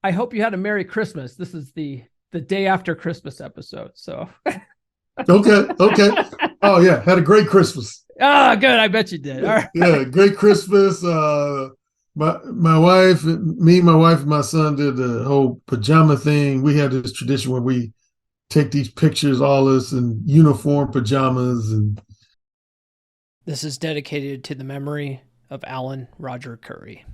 I hope you had a Merry Christmas. This is the day after Christmas episode. So Okay, okay. Oh yeah, had a great Christmas. good. I bet you did. All right. Yeah, great Christmas. My wife, me, my wife, and my son did the whole pajama thing. We had this tradition where we take these pictures, all us in uniform pajamas, and This is dedicated to the memory of Alan Roger Currie.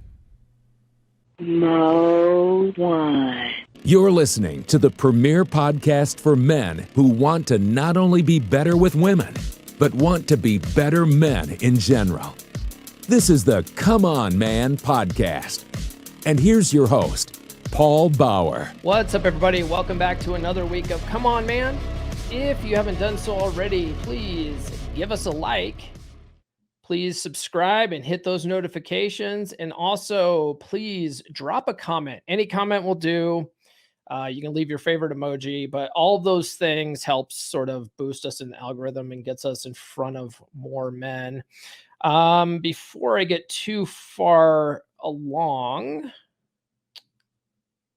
No one. You're listening to the premier podcast for men who want to not only be better with women, but want to be better men in general. This is the Come On Man podcast. And here's your host, Paul Bauer. What's up, everybody? Welcome back to another week of Come On Man. If you haven't done so already, please give us a like. Please subscribe and hit those notifications. And also, please drop a comment. Any comment will do. You can leave your favorite emoji, but all of those things helps sort of boost us in the algorithm and gets us in front of more men. Before I get too far along,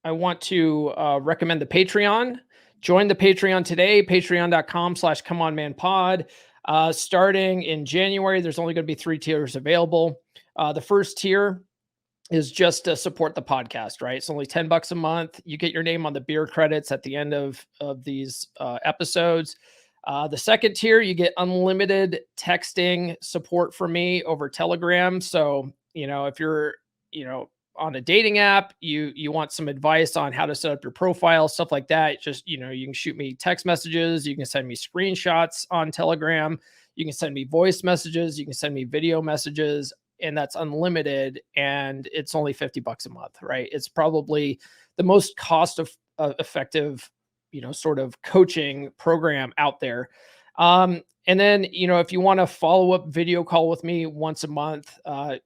I want to recommend the Patreon. Join the Patreon today, patreon.com/comeonmanpod. Starting in January, there's only going to be 3 tiers available. The first tier is just to support the podcast, right? It's only $10 a month. You get your name on the beer credits at the end of these episodes. The second tier, you get unlimited texting support from me over Telegram. So, if you're, on a dating app, you want some advice on how to set up your profile, stuff like that. Just, you can shoot me text messages. You can send me screenshots on Telegram. You can send me voice messages. You can send me video messages. And that's unlimited, and it's only $50 a month, right? It's probably the most effective, sort of coaching program out there. And then, if you want a follow-up video call with me once a month,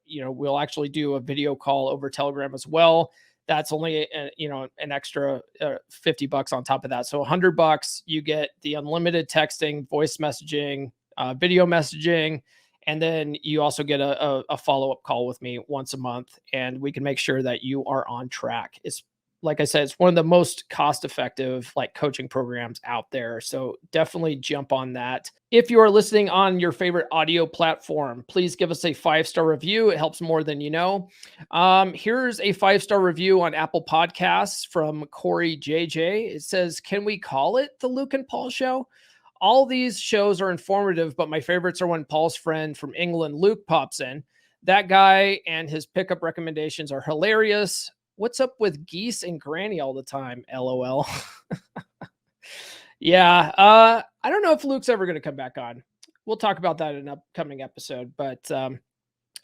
we'll actually do a video call over Telegram as well. That's only, an extra $50 on top of that. So $100, you get the unlimited texting, voice messaging, video messaging. And then you also get a follow-up call with me once a month, and we can make sure that you are on track. It's, like I said, it's one of the most cost-effective coaching programs out there. So definitely jump on that. If you are listening on your favorite audio platform, please give us a 5-star review. It helps more than you know. Here's a 5-star review on Apple Podcasts from Corey JJ. It says, "Can we call it the Luke and Paul Show? All these shows are informative, but my favorites are when Paul's friend from England, Luke, pops in. That guy and his pickup recommendations are hilarious. What's up with geese and Granny all the time? LOL." Yeah, I don't know if Luke's ever going to come back on. We'll talk about that in an upcoming episode. But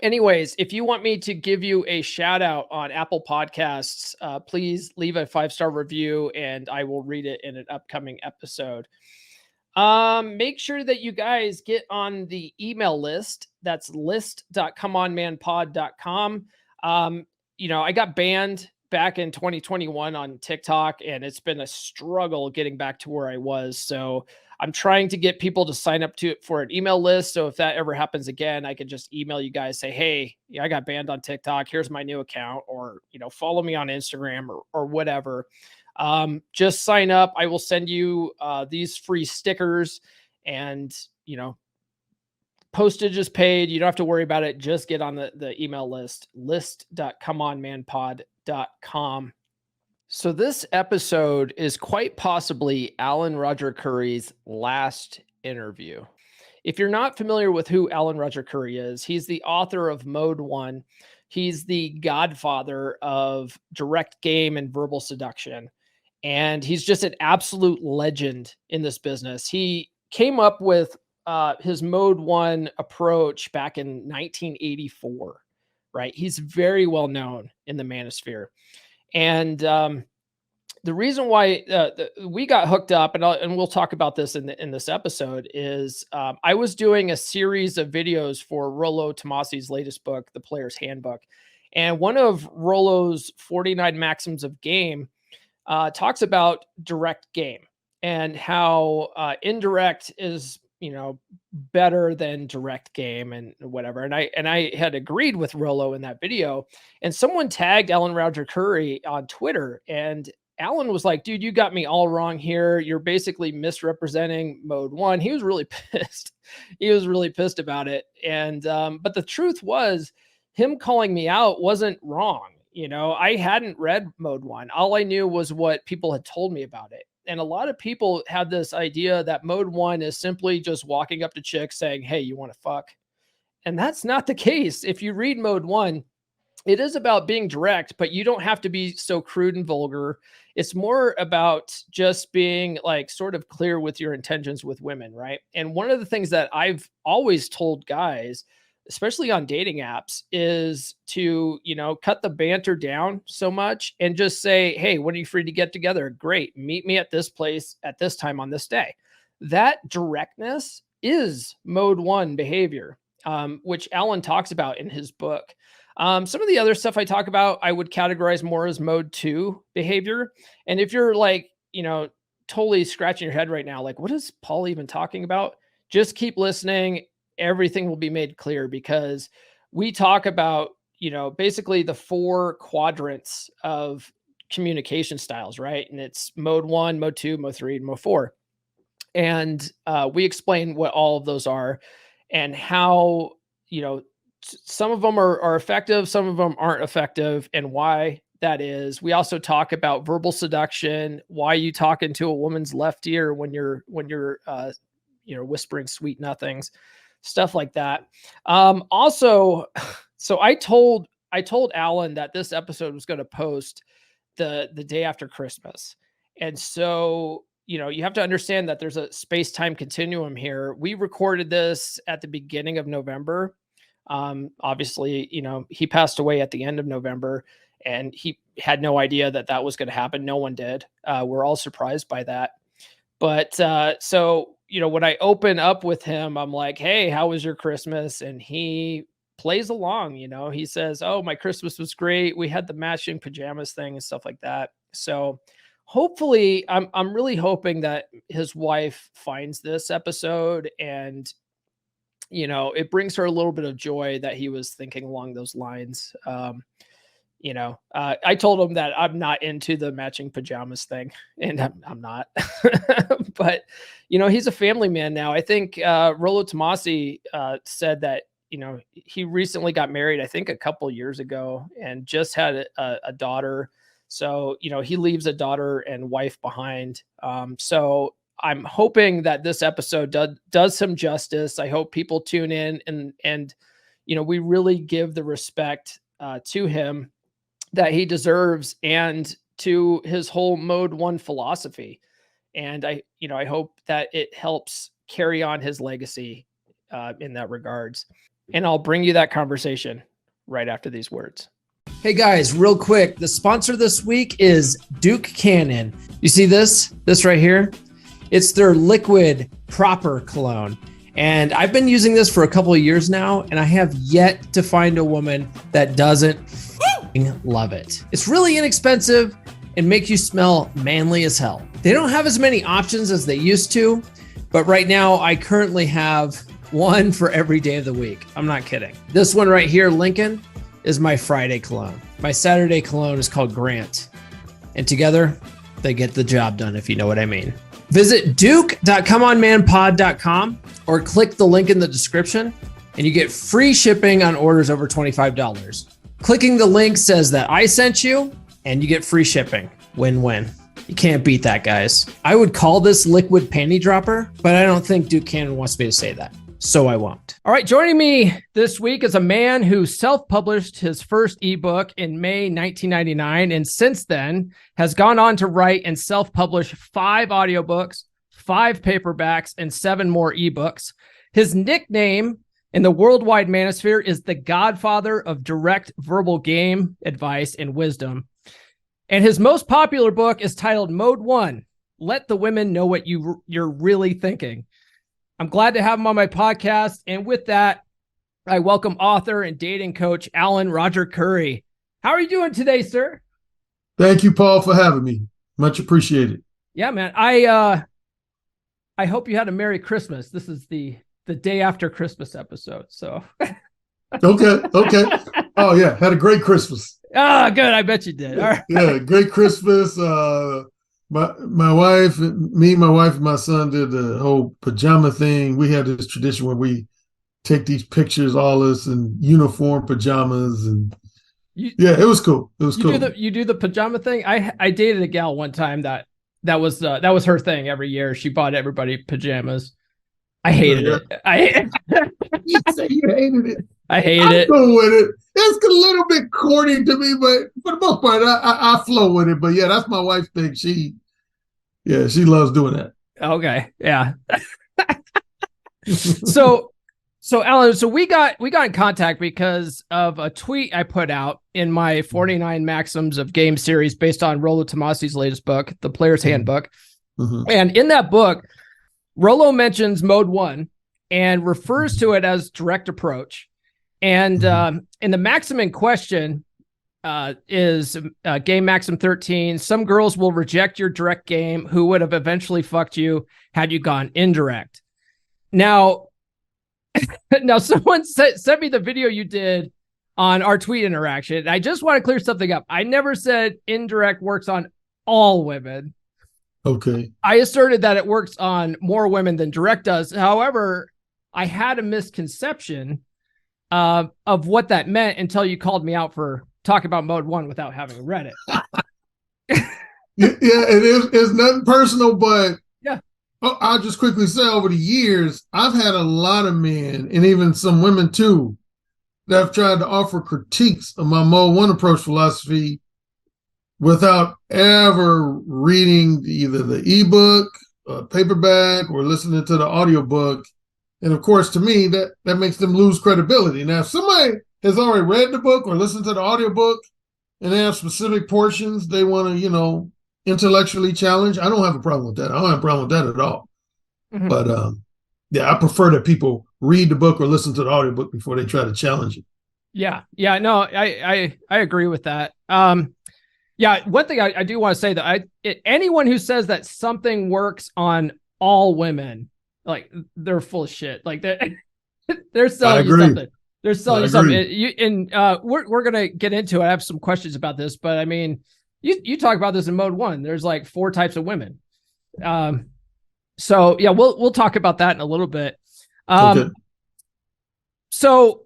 anyways, if you want me to give you a shout out on Apple Podcasts, please leave a 5-star review and I will read it in an upcoming episode. Make sure that you guys get on the email list. That's list.comeonmanpod.com. I got banned back in 2021 on TikTok, and it's been a struggle getting back to where I was. So I'm trying to get people to sign up for an email list. So if that ever happens again, I can just email you guys, say, "Hey, I got banned on TikTok. Here's my new account," or, follow me on Instagram or whatever. Just sign up. I will send you these free stickers, and postage is paid. You don't have to worry about it. Just get on the email list, list.comeonmanpod.com. So this episode is quite possibly Alan Roger Currie's last interview. If you're not familiar with who Alan Roger Currie is, he's the author of Mode 1. He's the godfather of direct game and verbal seduction. And he's just an absolute legend in this business. He came up with his Mode 1 approach back in 1984, right? He's very well known in the manosphere. And the reason why we got hooked up, and we'll talk about this in this episode, is I was doing a series of videos for Rollo Tomasi's latest book, The Player's Handbook. And one of Rollo's 49 Maxims of Game talks about direct game and how indirect is better than direct game and whatever. And I had agreed with Rollo in that video, and someone tagged Alan Roger Currie on Twitter, and Alan was like, dude, you got me all wrong here. You're basically misrepresenting mode 1. He was really pissed. He was really pissed about it. And, but the truth was, him calling me out wasn't wrong. I hadn't read mode 1. All I knew was what people had told me about it. And a lot of people have this idea that mode 1 is simply just walking up to chicks saying, hey, you want to fuck? And that's not the case. If you read mode 1, it is about being direct, but you don't have to be so crude and vulgar. It's more about just being like sort of clear with your intentions with women, right? And one of the things that I've always told guys, especially on dating apps, is to, cut the banter down so much and just say, hey, when are you free to get together? Great. Meet me at this place at this time on this day. That directness is mode 1 behavior, which Alan talks about in his book. Some of the other stuff I talk about, I would categorize more as mode 2 behavior. And if you're like, totally scratching your head right now, like, what is Paul even talking about? Just keep listening. Everything will be made clear, because we talk about, basically the 4 quadrants of communication styles, right? And it's mode 1, mode 2, mode 3, and mode 4. And we explain what all of those are and how, some of them are effective, some of them aren't effective, and why that is. We also talk about verbal seduction, why you talk into a woman's left ear when you're whispering sweet nothings, stuff like that. Also, so I told Alan that this episode was going to post the day after Christmas. And so, you have to understand that there's a space-time continuum here. We recorded this at the beginning of November. Obviously, he passed away at the end of November, and he had no idea that was going to happen. No one did. We're all surprised by that. But, so, when I open up with him, I'm like, hey, how was your Christmas? And he plays along, he says, oh, my Christmas was great. We had the matching pajamas thing and stuff like that. So hopefully I'm really hoping that his wife finds this episode and, it brings her a little bit of joy that he was thinking along those lines. I told him that I'm not into the matching pajamas thing, and I'm not, but, he's a family man now. I think Rollo Tomasi said that, he recently got married, I think a couple years ago, and just had a daughter. So, he leaves a daughter and wife behind. So I'm hoping that this episode does some justice. I hope people tune in and we really give the respect to him that he deserves, and to his whole mode 1 philosophy. And I hope that it helps carry on his legacy in that regards. And I'll bring you that conversation right after these words. Hey guys, real quick, the sponsor this week is Duke Cannon. You see this right here? It's their liquid proper cologne. And I've been using this for a couple of years now, and I have yet to find a woman that doesn't love it. It's really inexpensive and makes you smell manly as hell. They don't have as many options as they used to, but right now I currently have one for every day of the week. I'm not kidding. This one right here, Lincoln, is my Friday cologne. My Saturday cologne is called Grant. And together, they get the job done, if you know what I mean. Visit duke.comeonmanpod.com or click the link in the description, and you get free shipping on orders over $25. Clicking the link says that I sent you, and you get free shipping. Win-win. You can't beat that, guys. I would call this liquid panty dropper, but I don't think Duke Cannon wants me to say that, so I won't. All right, joining me this week is a man who self-published his first ebook in May 1999, and since then has gone on to write and self-publish 5 audiobooks, 5 paperbacks, and 7 more ebooks. His nickname in the worldwide manosphere is the Godfather of direct verbal game advice and wisdom. And his most popular book is titled Mode 1, Let the Women Know What You're Really Thinking. I'm glad to have him on my podcast. And with that, I welcome author and dating coach, Alan Roger Currie. How are you doing today, sir? Thank you, Paul, for having me. Much appreciated. Yeah, man. I I hope you had a Merry Christmas. This is the day after Christmas episode. So Okay. Oh yeah, had a great Christmas. good. I bet you did. All right. Yeah, great Christmas. My wife, me, my wife, and my son did the whole pajama thing. We had this tradition where we take these pictures, all us in uniform pajamas, and it was cool. It was cool. You do the pajama thing. I dated a gal one time that was her thing. Every year she bought everybody pajamas. I hated it. You say you hated it. I hated it. Cool with it. It's a little bit corny to me, but for the most part, I flow with it. But yeah, that's my wife's thing. She loves doing that. Okay, yeah. So Alan, we got in contact because of a tweet I put out in my 49 Maxims of Game series based on Rollo Tomasi's latest book, The Player's Handbook. Mm-hmm. And in that book, Rollo mentions Mode 1 and refers to it as direct approach. And in the maxim in question is game maxim 13. Some girls will reject your direct game who would have eventually fucked you had you gone indirect. Now someone sent me the video you did on our tweet interaction. I just want to clear something up. I never said indirect works on all women. Okay. I asserted that it works on more women than direct does. However, I had a misconception of what that meant until you called me out for talking about Mode 1 without having read it. Yeah, it is. It's nothing personal, but yeah. I'll just quickly say over the years, I've had a lot of men and even some women too that have tried to offer critiques of my Mode 1 approach philosophy without ever reading either the ebook, paperback, or listening to the audiobook. And of course, to me, that makes them lose credibility. Now, if somebody has already read the book or listened to the audiobook and they have specific portions they want to, intellectually challenge, I don't have a problem with that. I don't have a problem with that at all. Mm-hmm. But I prefer that people read the book or listen to the audiobook before they try to challenge it. Yeah. No, I agree with that. One thing I do want to say that anyone who says that something works on all women, like, they're full of shit. Like they're selling you something. They're selling you something. We're gonna get into it. I have some questions about this, but I mean, you talk about this in Mode 1. There's like 4 types of women. So yeah, we'll talk about that in a little bit. Okay. So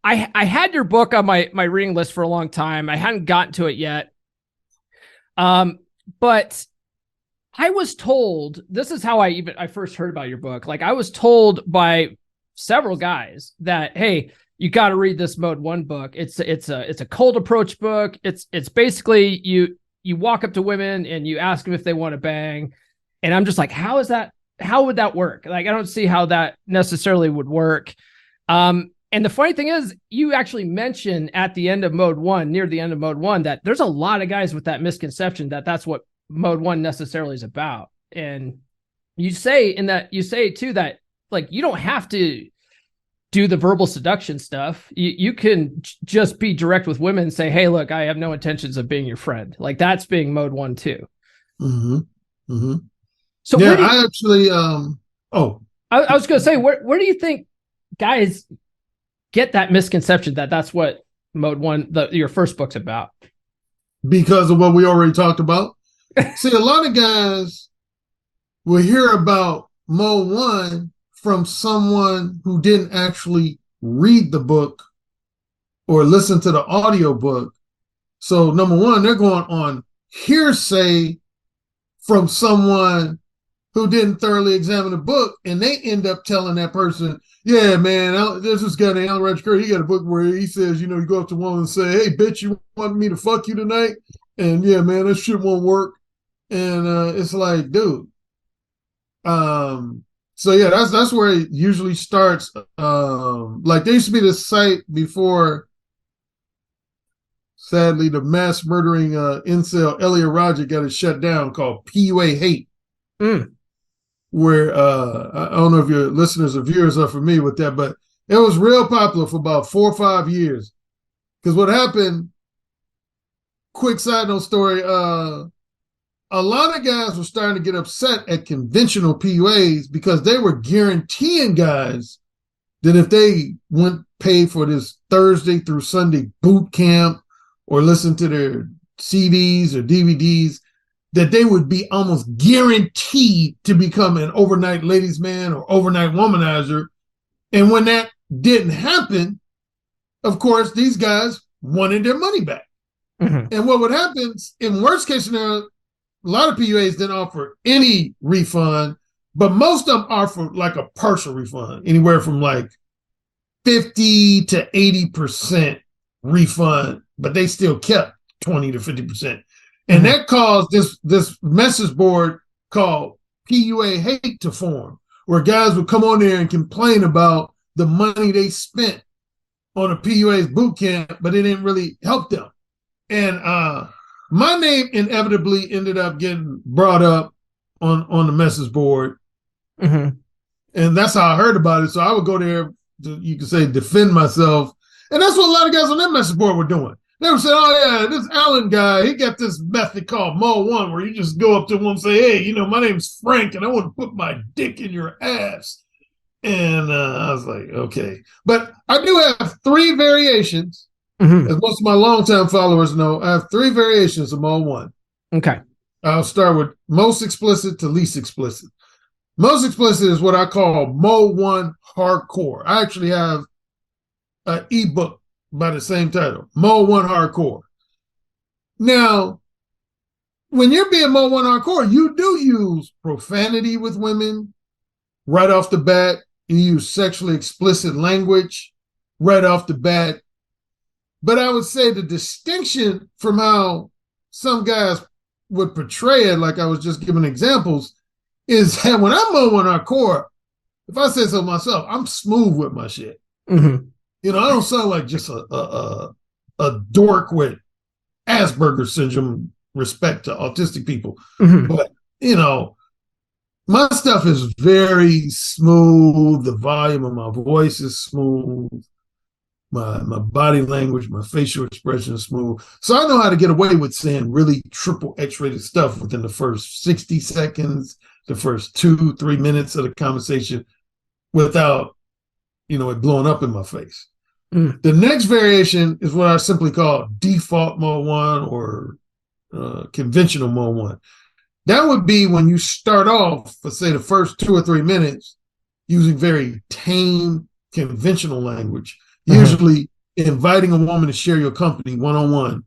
I had your book on my reading list for a long time. I hadn't gotten to it yet. But I was told, this is how I first heard about your book. Like, I was told by several guys that, hey, you got to read this Mode 1 book. It's a cold approach book. It's basically you walk up to women and you ask them if they want to bang. And I'm just like, how would that work? Like, I don't see how that necessarily would work. And the funny thing is, you actually mention at the end of Mode 1, near the end of Mode 1, that there's a lot of guys with that misconception that that's what Mode 1 necessarily is about. And you say too that, like, you don't have to do the verbal seduction stuff. You can just be direct with women and say, hey, look, I have no intentions of being your friend. Like, that's being Mode 1 too. Mm-hmm. Mm-hmm. So yeah, I actually, I was going to say, where do you think guys get that misconception that that's what Mode 1, your first book's about? Because of what we already talked about. See, a lot of guys will hear about Mode 1 from someone who didn't actually read the book or listen to the audio book. So number one, they're going on hearsay from someone who didn't thoroughly examine the book, and they end up telling that person, yeah, man, there's this guy named Alan Roger Currie. He got a book where he says, you go up to a woman and say, hey, bitch, you want me to fuck you tonight? And yeah, man, that shit won't work. And it's like, dude. So yeah, that's where it usually starts. Like, there used to be this site before, sadly, the mass murdering incel Elliot Rodger got it shut down, called PUA Hate. Where I don't know if your listeners or viewers are familiar with that, but it was real popular for about 4 or 5 years. Because what happened, quick side note story, a lot of guys were starting to get upset at conventional PUAs because they were guaranteeing guys that if they went pay for this Thursday through Sunday boot camp or listen to their CDs or DVDs, that they would be almost guaranteed to become an overnight ladies man or overnight womanizer. And when that didn't happen, of course, these guys wanted their money back. Mm-hmm. And what would happen in worst case scenario, a lot of PUAs didn't offer any refund, but most of them offer like a partial refund, anywhere from like 50 to 80% refund, but they still kept 20 to 50%. And that caused this message board called PUA Hate to form, where guys would come on there and complain about the money they spent on a PUA's boot camp, but it didn't really help them. And my name inevitably ended up getting brought up on the message board. Mm-hmm. And that's how I heard about it. So I would go there to, you could say, defend myself. And that's what a lot of guys on that message board were doing. They were saying, oh, yeah, this Alan guy, he got this method called Mo 1, where you just go up to him and say, hey, my name's Frank, and I want to put my dick in your ass. And I was like, okay. But I do have 3 variations. Mm-hmm. As most of my longtime followers know, I have 3 variations of Mo 1. Okay. I'll start with most explicit to least explicit. Most explicit is what I call Mo 1 Hardcore. I actually have an ebook by the same title, Mo 1 Hardcore. Now, when you're being Mo 1 Hardcore, you do use profanity with women right off the bat. You use sexually explicit language right off the bat. But I would say the distinction from how some guys would portray it, like I was just giving examples, is that when I'm Mo 1 Hardcore, if I say so myself, I'm smooth with my shit. Mm-hmm. I don't sound like just a dork with Asperger's syndrome, respect to autistic people. Mm-hmm. But, my stuff is very smooth. The volume of my voice is smooth. My body language, my facial expression is smooth. So I know how to get away with saying really triple X-rated stuff within the first 60 seconds, the first 2-3 minutes of the conversation without, it blowing up in my face. Mm. The next variation is what I simply call default Mo 1 or conventional Mo 1. That would be when you start off, for say the first 2 or 3 minutes, using very tame, conventional language, usually inviting a woman to share your company one-on-one.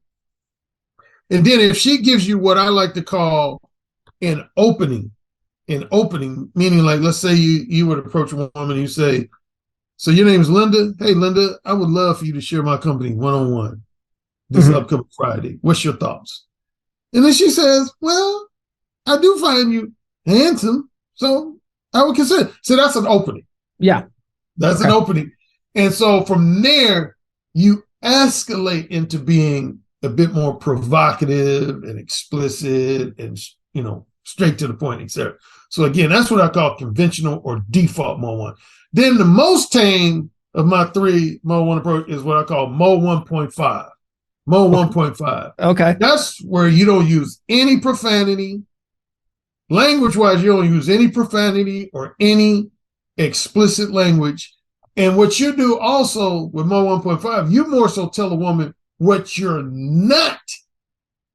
And then if she gives you what I like to call an opening, meaning like, let's say you would approach a woman and you say, so your name is Linda? Hey, Linda, I would love for you to share my company one-on-one this upcoming Friday. What's your thoughts? And then she says, well, I do find you handsome, so I would consider. So that's an opening. Yeah. That's an opening. And so from there, you escalate into being a bit more provocative and explicit and, straight to the point, etc. So again, that's what I call conventional or default Mo 1. Then the most tame of my 3 Mo 1 approach is what I call Mo 1.5. Mo 1.5. Okay. That's where you don't use any profanity. Language-wise, you don't use any profanity or any explicit language. And what you do also with Mo 1.5, you more so tell a woman what you're not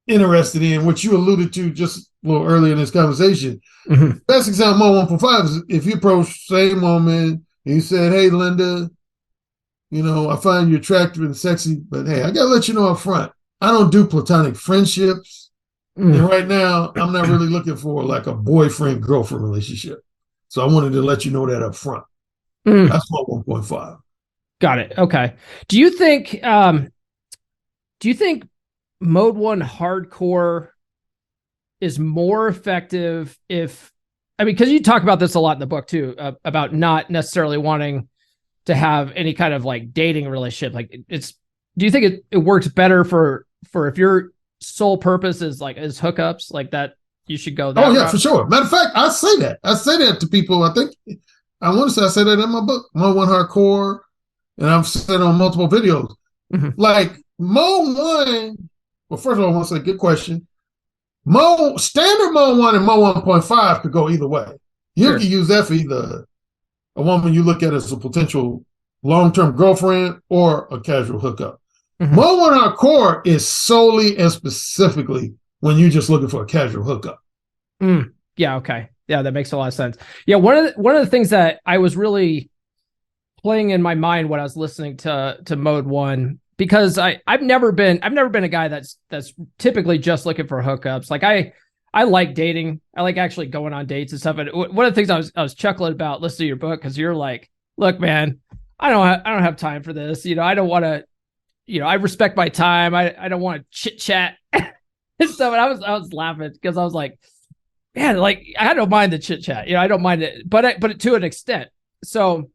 interested in, which you alluded to just a little earlier in this conversation. Mm-hmm. Best example, Mo 1.5 is if you approach the same woman and you said, hey, Linda, I find you attractive and sexy, but hey, I got to let you know up front, I don't do platonic friendships. Mm. And right now, I'm not really looking for like a boyfriend-girlfriend relationship. So I wanted to let you know that up front. Mm. That's my 1.5. Got it. Okay. Do you think Mode 1 Hardcore is more effective because you talk about this a lot in the book too, about not necessarily wanting to have any kind of like dating relationship. Like do you think it works better for if your sole purpose is hookups like that, you should go that route? For sure. Matter of fact, I say that to people. I think I want to say I said that in my book, Mo 1 Hardcore, and I've said on multiple videos. Mm-hmm. Like Mo 1, well, first of all, I want to say good question. Standard Mode 1 and Mode 1.5 could go either way. You Sure. can use that for either a woman you look at as a potential long-term girlfriend or a casual hookup. Mhm. Mode 1 Hardcore is solely and specifically when you're just looking for a casual hookup. Yeah, okay. Yeah, that makes a lot of sense. Yeah, one of the things that I was really playing in my mind when I was listening to Mode 1, because I've never been a guy that's typically just looking for hookups. Like I like dating. I like actually going on dates and stuff. And one of the things I was chuckling about listening to your book, because you're like, look, man, I don't have time for this. I don't want to. I respect my time. I don't want to chit chat and stuff. And I was laughing because I was like, man, like I don't mind the chit chat. I don't mind it, but to an extent. So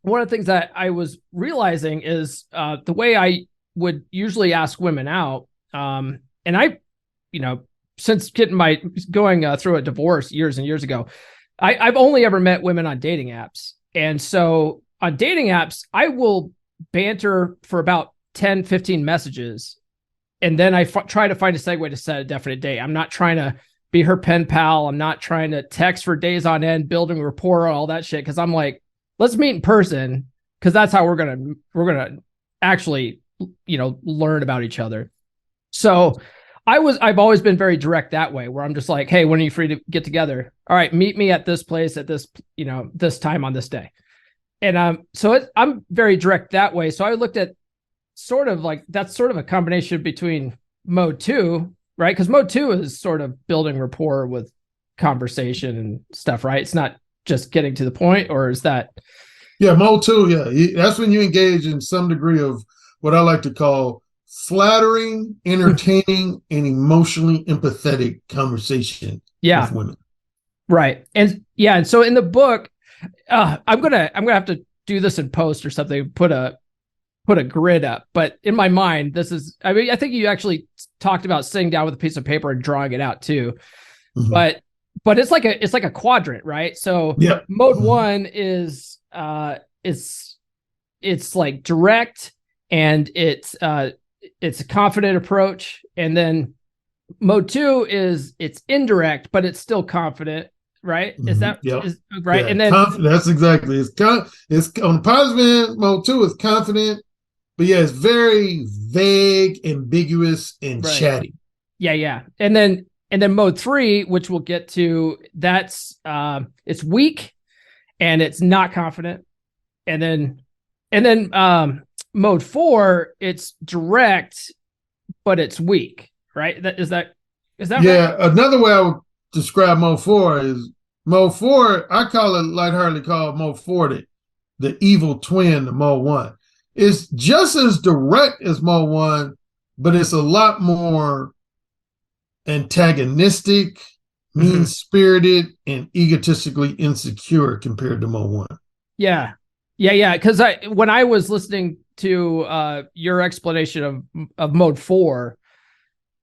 one of the things that I was realizing is the way I would usually ask women out, and I, since going through a divorce years and years ago, I've only ever met women on dating apps. And so on dating apps, I will banter for about 10, 15 messages. And then I try to find a segue to set a definite date. I'm not trying to be her pen pal. I'm not trying to text for days on end, building rapport, all that shit. Cause I'm like, let's meet in person. Cause that's how we're going to actually, learn about each other. So I've always been very direct that way, where I'm just like, hey, when are you free to get together? All right, meet me at this place at this, this time on this day. And so I'm very direct that way. So I looked at sort of like, that's sort of a combination between Mode 2, right? Because Mode 2 is sort of building rapport with conversation and stuff, right? It's not just getting to the point, or is that? Yeah, Mode 2, yeah. That's when you engage in some degree of what I like to call flattering, entertaining, and emotionally empathetic conversation with women. Right. And yeah, and so in the book, I'm gonna have to do this in post or something, put a grid up. But in my mind, I think you actually talked about sitting down with a piece of paper and drawing it out too. Mm-hmm. But it's like a quadrant, right? So Mode 1 is it's like direct, and it's a confident approach. And then Mode 2 is it's indirect, but it's still confident, right? Is that right? Yeah, and then that's exactly it's on the positive end. Mode 2 is confident, but yeah, it's very vague, ambiguous, and chatty. Yeah. And then Mode 3, which we'll get to, that's it's weak and it's not confident. And then Mode 4, it's direct, but it's weak, right? Is that yeah, right? Another way I would describe Mode 4 is Mode 4, I call it lightheartedly called Mode 4 the evil twin to Mode 1. It's just as direct as Mode 1, but it's a lot more antagonistic, mean-spirited, and egotistically insecure compared to Mode 1. Yeah. Because when I was listening to your explanation of Mode 4,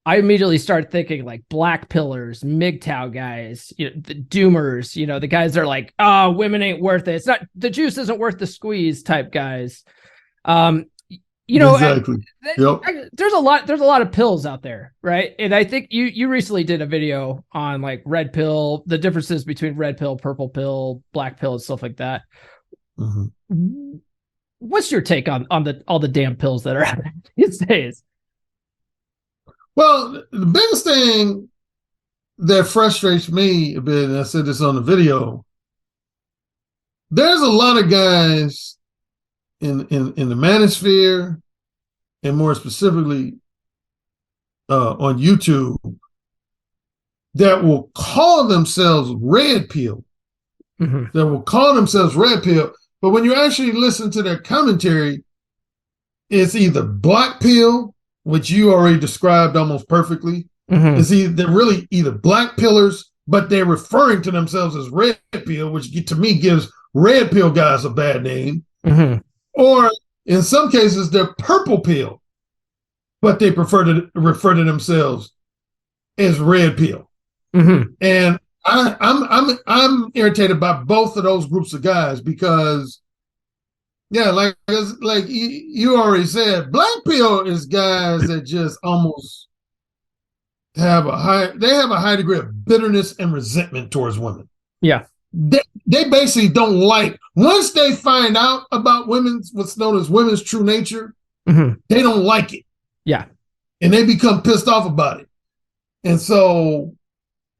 I immediately started thinking like black pillars, MGTOW guys, the doomers, the guys that are like, oh, women ain't worth it. It's not, the juice isn't worth the squeeze type guys. Exactly. There's a lot of pills out there, right? And I think you recently did a video on like red pill, the differences between red pill, purple pill, black pill, and stuff like that. Mm-hmm. What's your take on all the damn pills that are out there these days? Well, the biggest thing that frustrates me a bit, and I said this on the video, there's a lot of guys in the manosphere, and more specifically on YouTube, that will call themselves red pill. Mm-hmm. That will call themselves red pill. But when you actually listen to their commentary, it's either black pill, which you already described almost perfectly. Mm-hmm. They're really either black pillars, but they're referring to themselves as red pill, which to me gives red pill guys a bad name. Mm-hmm. Or in some cases, they're purple pill, but they prefer to refer to themselves as red pill. Mm-hmm. And I'm irritated by both of those groups of guys because, like you already said, black pill is guys that just almost have a high degree of bitterness and resentment towards women. Yeah. They basically don't like, once they find out about what's known as women's true nature, they don't like it. Yeah. And they become pissed off about it. And so,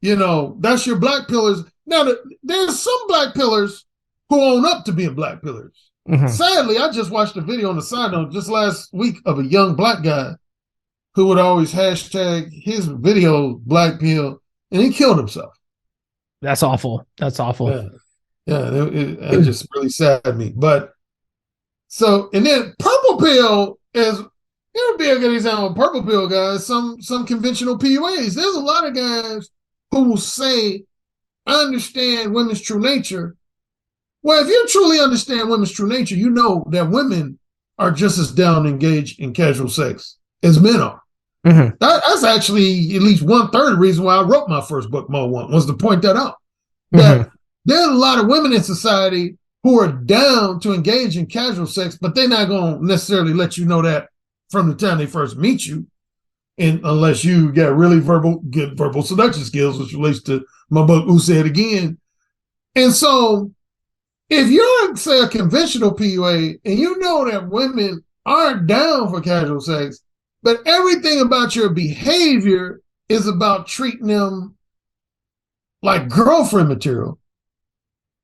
that's your black pillars. Now, there's some black pillars who own up to being black pillars. Sadly, I just watched a video on the side note just last week of a young black guy who would always hashtag his video black pill, and he killed himself. That's awful. That's awful. Yeah, it just really saddened me. But and then purple pill is, be a good example of purple pill guys, some conventional PUAs. There's a lot of guys who will say, I understand women's true nature. Well, if you truly understand women's true nature, you know that women are just as down to engage in casual sex as men are. That's actually at least 1/3 of the reason why I wrote my first book, Mo One, was to point that out. That there's a lot of women in society who are down to engage in casual sex, but they're not going to necessarily let you know that from the time they first meet you, and unless you got really good verbal seduction skills, which relates to my book, Who Said Again. And so if you're, say, a conventional PUA and you know that women aren't down for casual sex, but everything about your behavior is about treating them like girlfriend material,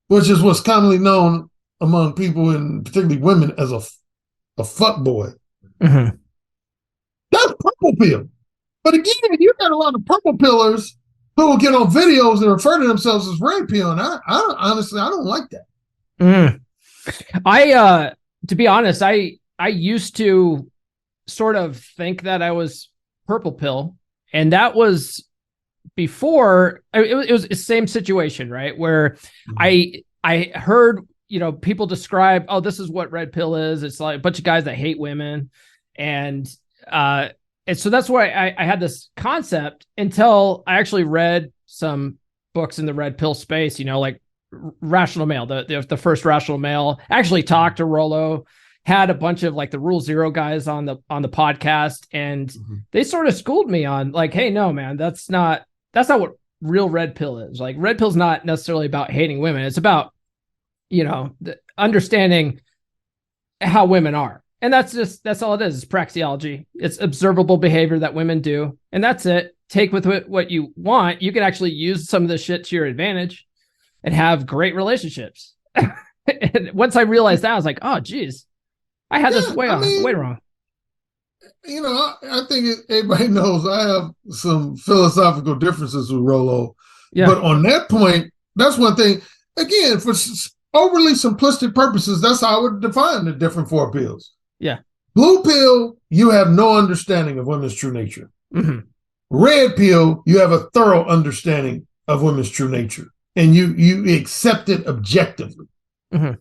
which is what's commonly known among people, and particularly women, as a fuck boy. That's purple pill. But again, you got a lot of purple pillars who will get on videos and refer to themselves as red pill, and I honestly don't like that. To be honest, I used to sort of think that I was purple pill, and that was before it was the same situation, right? Where I heard, people describe, oh, this is what red pill is. It's like a bunch of guys that hate women. And so that's why I had this concept until I actually read some books in the red pill space, like Rational Male, the first Rational Male. Actually talked to Rollo, had a bunch of like the Rule Zero guys on the podcast, and they sort of schooled me on like, hey, no, man, that's not what real red pill is. Like, red pill's not necessarily about hating women. It's about, understanding how women are. And that's all it is. It's praxeology. It's observable behavior that women do. And that's it. Take with what you want. You can actually use some of this shit to your advantage and have great relationships. And once I realized that, I was like, oh, geez, I had this way wrong. I think everybody knows I have some philosophical differences with Rollo. Yeah. But on that point, that's one thing. Again, for overly simplistic purposes, that's how I would define the different four pills. Yeah. Blue pill, you have no understanding of women's true nature. Red pill, you have a thorough understanding of women's true nature, and you accept it objectively.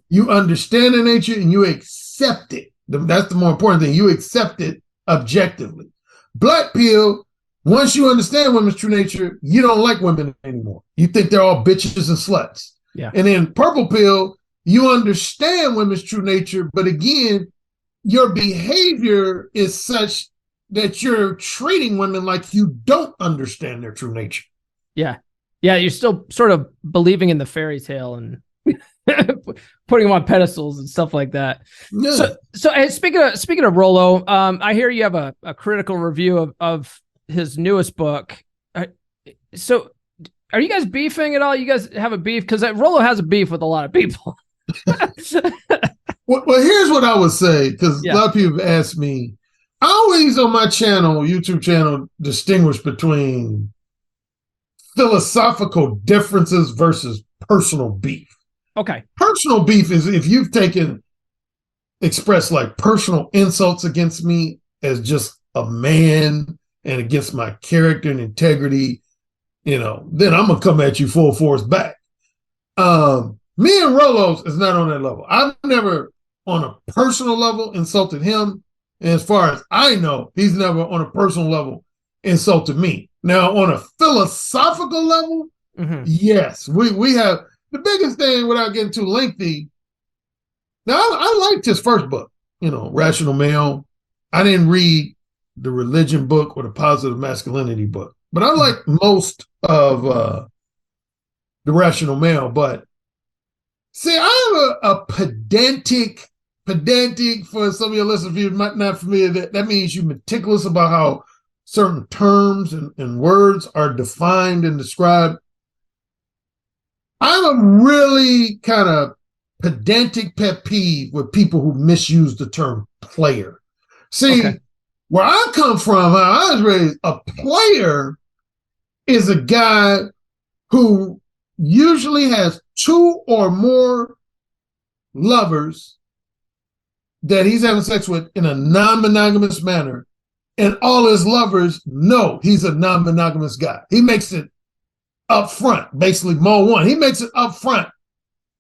You understand the nature and you accept it. That's the more important thing. You accept it objectively. Black pill, once you understand women's true nature, you don't like women anymore. You think they're all bitches and sluts. Yeah. And then purple pill, you understand women's true nature, but again, your behavior is such that you're treating women like you don't understand their true nature. Yeah. Yeah, you're still sort of believing in the fairy tale and putting them on pedestals and stuff like that. Yeah. So speaking of Rollo, I hear you have a critical review of his newest book. So are you guys beefing at all? You guys have a beef? Because Rollo has a beef with a lot of people. Well, here's what I would say, because a lot of people have asked me. I always on my YouTube channel, distinguish between philosophical differences versus personal beef. Okay. Personal beef is if you've expressed like personal insults against me as just a man and against my character and integrity, then I'm going to come at you full force back. Me and Rollo's is not on that level. I've never on a personal level insulted him. And as far as I know, he's never on a personal level insulted me. Now, on a philosophical level, yes, we have the biggest thing without getting too lengthy. Now, I liked his first book, Rational Male. I didn't read the religion book or the positive masculinity book. But I like most of the Rational Male. But see, I have a pedantic for some of your listeners, if you're not familiar, that means you're meticulous about how certain terms and words are defined and described. I have a really kind of pedantic pet peeve with people who misuse the term player. See, where I come from, how I was raised, a player is a guy who usually has 2 or more lovers that he's having sex with in a non-monogamous manner, and all his lovers know he's a non-monogamous guy. He makes it up front, basically Mo 1. He makes it up front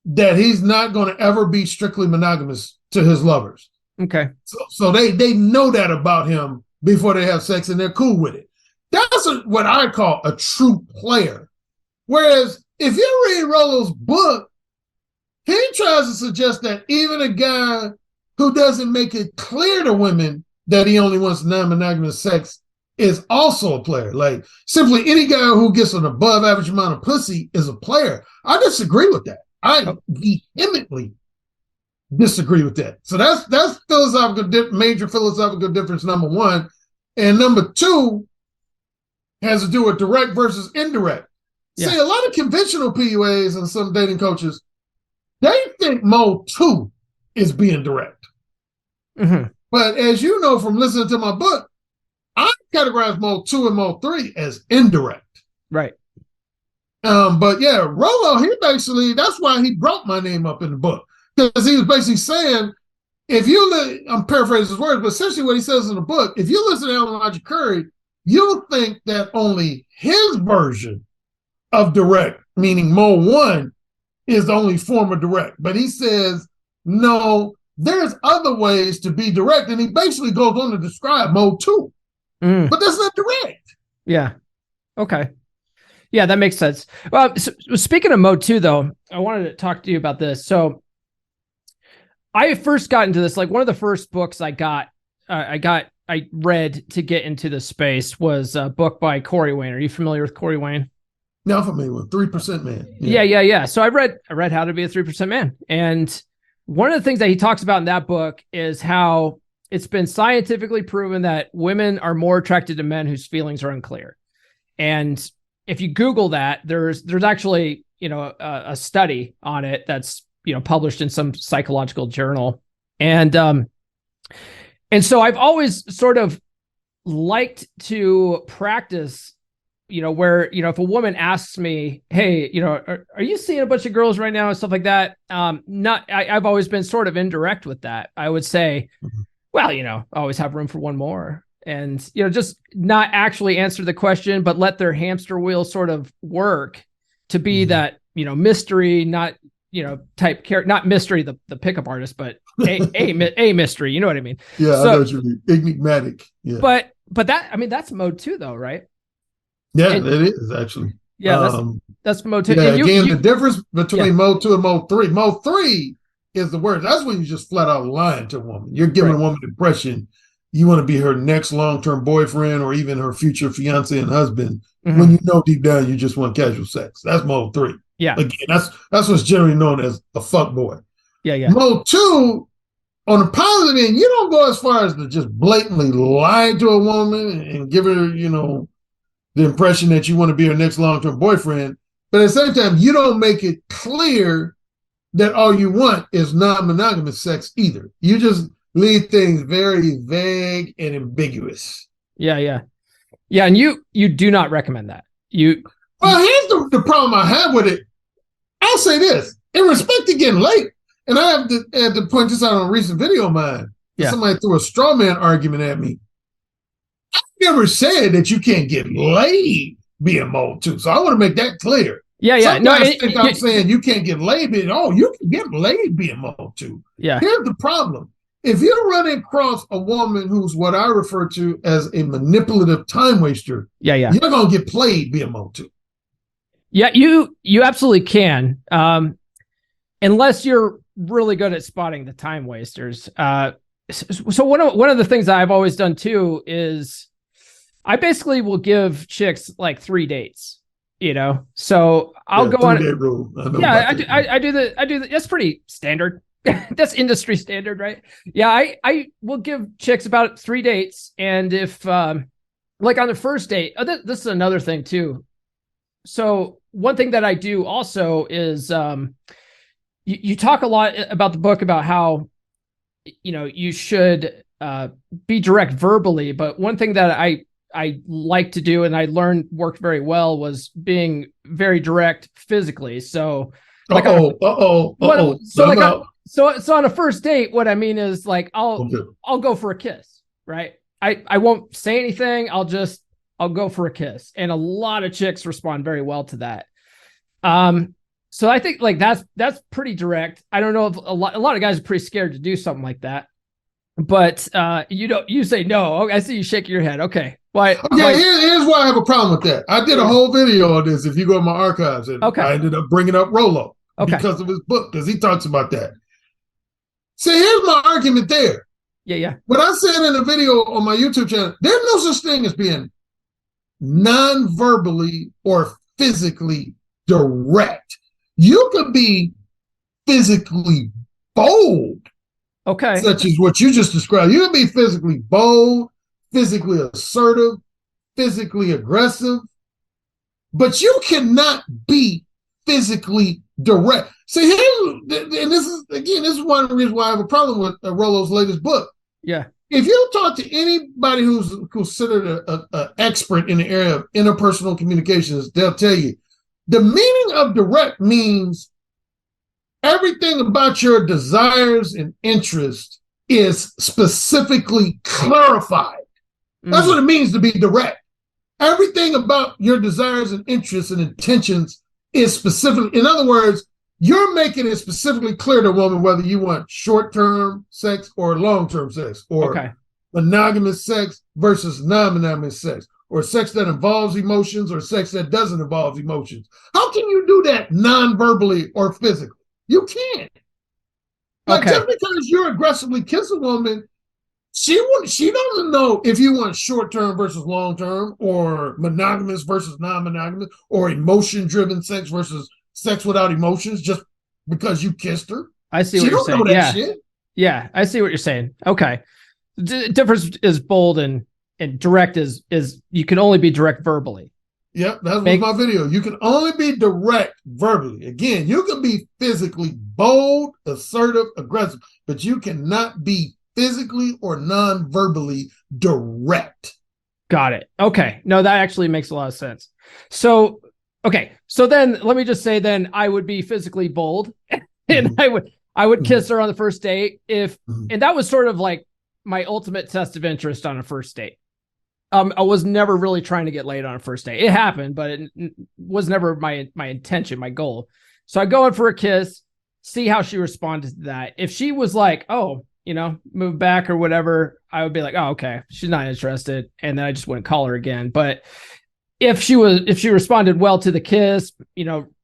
that he's not going to ever be strictly monogamous to his lovers. Okay. So they know that about him before they have sex, and they're cool with it. That's what I call a true player. Whereas if you read Rollo's book, he tries to suggest that even a guy who doesn't make it clear to women that he only wants non-monogamous sex is also a player. Like, simply any guy who gets an above average amount of pussy is a player. I disagree with that. I vehemently disagree with that. So that's major philosophical difference, number one. And number two has to do with direct versus indirect. Yeah. See, a lot of conventional PUAs and some dating coaches, they think Mode 2 is being direct. Mm-hmm. But as you know from listening to my book, I categorize Mode 2 and Mode 3 as indirect. Right. But yeah, Rollo, that's why he brought my name up in the book. Because he was basically saying, I'm paraphrasing his words, but essentially what he says in the book, if you listen to Alan Roger Currie, you'll think that only his version of direct, meaning Mode 1, is the only form of direct. But he says, no, there's other ways to be direct. And he basically goes on to describe Mode 2. But that's not direct. Yeah. Okay. Yeah, that makes sense. Well, so speaking of Mode 2, though, I wanted to talk to you about this. So I first got into this, like one of the first books I read to get into the space was a book by Corey Wayne. Are you familiar with Corey Wayne? No, I'm familiar with 3% Man. Yeah. So I read How to Be a 3% Man. And one of the things that he talks about in that book is how it's been scientifically proven that women are more attracted to men whose feelings are unclear. And if you Google that, there's actually, a study on it that's, published in some psychological journal. And so I've always sort of liked to practice, where, if a woman asks me, hey, are you seeing a bunch of girls right now and stuff like that? I've always been sort of indirect with that. I would say, well, I always have room for one more. And, just not actually answer the question, but let their hamster wheel sort of work to be that, mystery, not, type character, not mystery, the pickup artist, but a mystery, you know what I mean? Yeah, so, I know what you mean. Enigmatic. Yeah. But that's Mode 2 though, right? Yeah, it is actually. Yeah, that's Mode 2. Yeah, the difference between Mode 2 and Mode 3. Mode 3 is the worst. That's when you just flat out lying to a woman. You're giving a woman the impression you want to be her next long-term boyfriend or even her future fiance and husband, when you know deep down you just want casual sex. That's Mode 3. Yeah. Again, that's what's generally known as a fuck boy. Yeah. Mode 2, on the positive end, you don't go as far as to just blatantly lie to a woman and give her, the impression that you want to be her next long-term boyfriend. But at the same time, you don't make it clear that all you want is non-monogamous sex either. You just leave things very vague and ambiguous. Yeah. And you do not recommend that. Well, here's the problem I have with it. I'll say this. In respect to getting late, and I have to point this out on a recent video of mine. Yeah. Somebody threw a straw man argument at me. I never said that you can't get laid being Mode 2. So I want to make that clear. Yeah. I'm saying you can't get laid being, you can get laid being Mode 2. Yeah. Here's the problem. If you're running across a woman who's what I refer to as a manipulative time waster, you're going to get played being Mode 2. Yeah, you absolutely can. Unless you're really good at spotting the time wasters. So one of the things that I've always done too is I basically will give chicks like 3 dates, so I'll go on. 3-day rule. I do the, that's pretty standard. That's industry standard, right? Yeah. I will give chicks about 3 dates. And if, like on the first date, this is another thing too. So one thing that I do also is, you talk a lot about the book about how, you should be direct verbally. But one thing that I like to do and I learned worked very well was being very direct physically. So like, so on a first date, what I mean is like, I'll go for a kiss, right? I won't say anything. I'll go for a kiss. And a lot of chicks respond very well to that. So I think like that's pretty direct. I don't know if a lot of guys are pretty scared to do something like that, but you say no. Okay, I see you shaking your head. Okay. Why? Okay, here's why I have a problem with that. I did a whole video on this. If you go to my archives, and I ended up bringing up Rollo because of his book, because he talks about that. See, here's my argument there. Yeah. What I said in the video on my YouTube channel, there's no such thing as being non-verbally or physically direct. You could be physically bold. Okay. Such as what you just described. You could be physically bold, physically assertive, physically aggressive, but you cannot be physically direct. See, and this is one of the reasons why I have a problem with Rollo's latest book. Yeah. If you talk to anybody who's considered an expert in the area of interpersonal communications, they'll tell you the meaning of direct means everything about your desires and interests is specifically clarified. That's what it means to be direct. Everything about your desires and interests and intentions is specific. In other words, you're making it specifically clear to a woman whether you want short-term sex or long-term sex, or monogamous sex versus non-monogamous sex, or sex that involves emotions or sex that doesn't involve emotions. How can you do that non-verbally or physically? You can't. Like, just because you're aggressively kissing a woman, she doesn't know if you want short-term versus long-term, or monogamous versus non-monogamous, or emotion-driven sex versus sex without emotions just because you kissed her. I see what you're saying. Know that shit. Yeah, I see what you're saying. Okay. The difference is bold and direct is you can only be direct verbally. Yep, that was my video. You can only be direct verbally. Again, you can be physically bold, assertive, aggressive, but you cannot be physically or non-verbally direct. Got it. Okay. No, that actually makes a lot of sense. So, okay. So then let me just say then I would be physically bold and I would kiss her on the first date and that was sort of like my ultimate test of interest on a first date. I was never really trying to get laid on a first date. It happened, but it was never my intention, my goal. So I go in for a kiss, see how she responded to that. If she was like, oh, move back or whatever, I would be like, oh, okay, she's not interested. And then I just wouldn't call her again. But if she responded well to the kiss,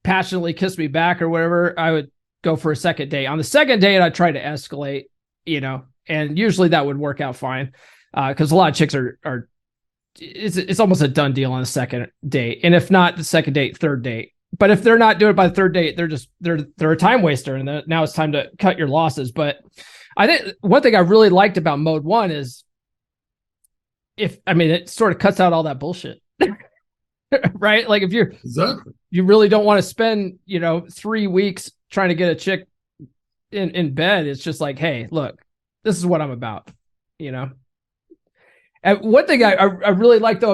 passionately kissed me back or whatever, I would go for a second date. On the second date, I'd try to escalate, and usually that would work out fine. Cause a lot of chicks are it's almost a done deal on the second date. And if not the second date, third date. But if they're not doing it by the third date, they're a time waster. And now it's time to cut your losses. But I think one thing I really liked about mode 1 is it sort of cuts out all that bullshit, right? Like if you really don't want to spend, 3 weeks trying to get a chick in bed. It's just like, hey, look, this is what I'm about, And one thing I really liked though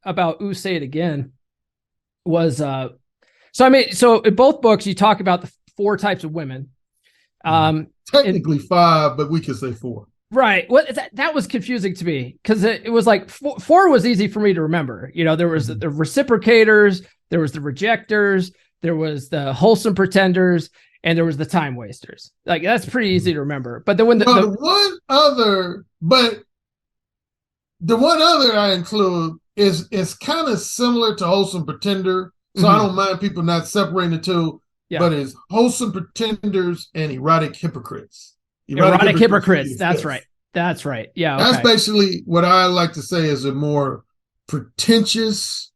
about Ooh, Say It Again was, so in both books, you talk about the 4 types of women. Technically 5, but we could say 4. Right. Well, that was confusing to me because it was like 4 was easy for me to remember. There was the reciprocators, there was the rejectors, there was the wholesome pretenders, and there was the time wasters. Like that's pretty easy to remember. But then when the one other I include is kind of similar to wholesome pretender. So I don't mind people not separating the two, but it's wholesome pretenders and erotic hypocrites. Erotic hypocrites. That's right. That's right. Yeah. That's basically what I like to say is a more pretentious,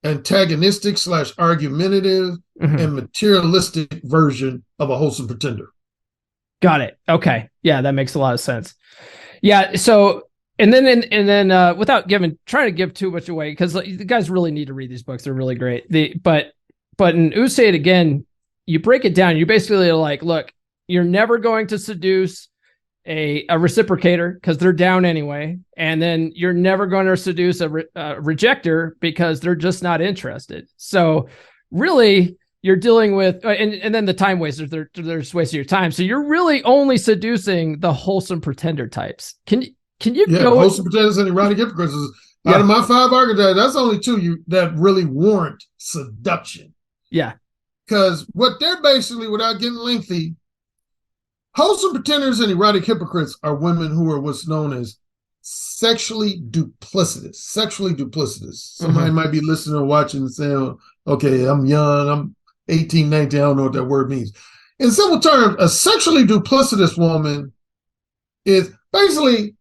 antagonistic / argumentative and materialistic version of a wholesome pretender. Got it. Okay. Yeah, that makes a lot of sense. Yeah. So, and then without trying to give too much away, because the guys really need to read these books. They're really great. But in Ooh Say It Again, you break it down. You basically like, look, you're never going to seduce a reciprocator because they're down anyway. And then you're never going to seduce a rejecter because they're just not interested. So really, you're dealing with, and then the time wasters, they're just wasting your time. So you're really only seducing the wholesome pretender types. Can you go? Wholesome pretenders and erotic hypocrites. Out of my 5 archetypes, that's only 2 that really warrant seduction. Yeah. Because what they're basically, without getting lengthy, wholesome pretenders and erotic hypocrites are women who are what's known as sexually duplicitous. Somebody might be listening or watching and saying, okay, I'm young, I'm 18, 19, I don't know what that word means. In simple terms, a sexually duplicitous woman is basically,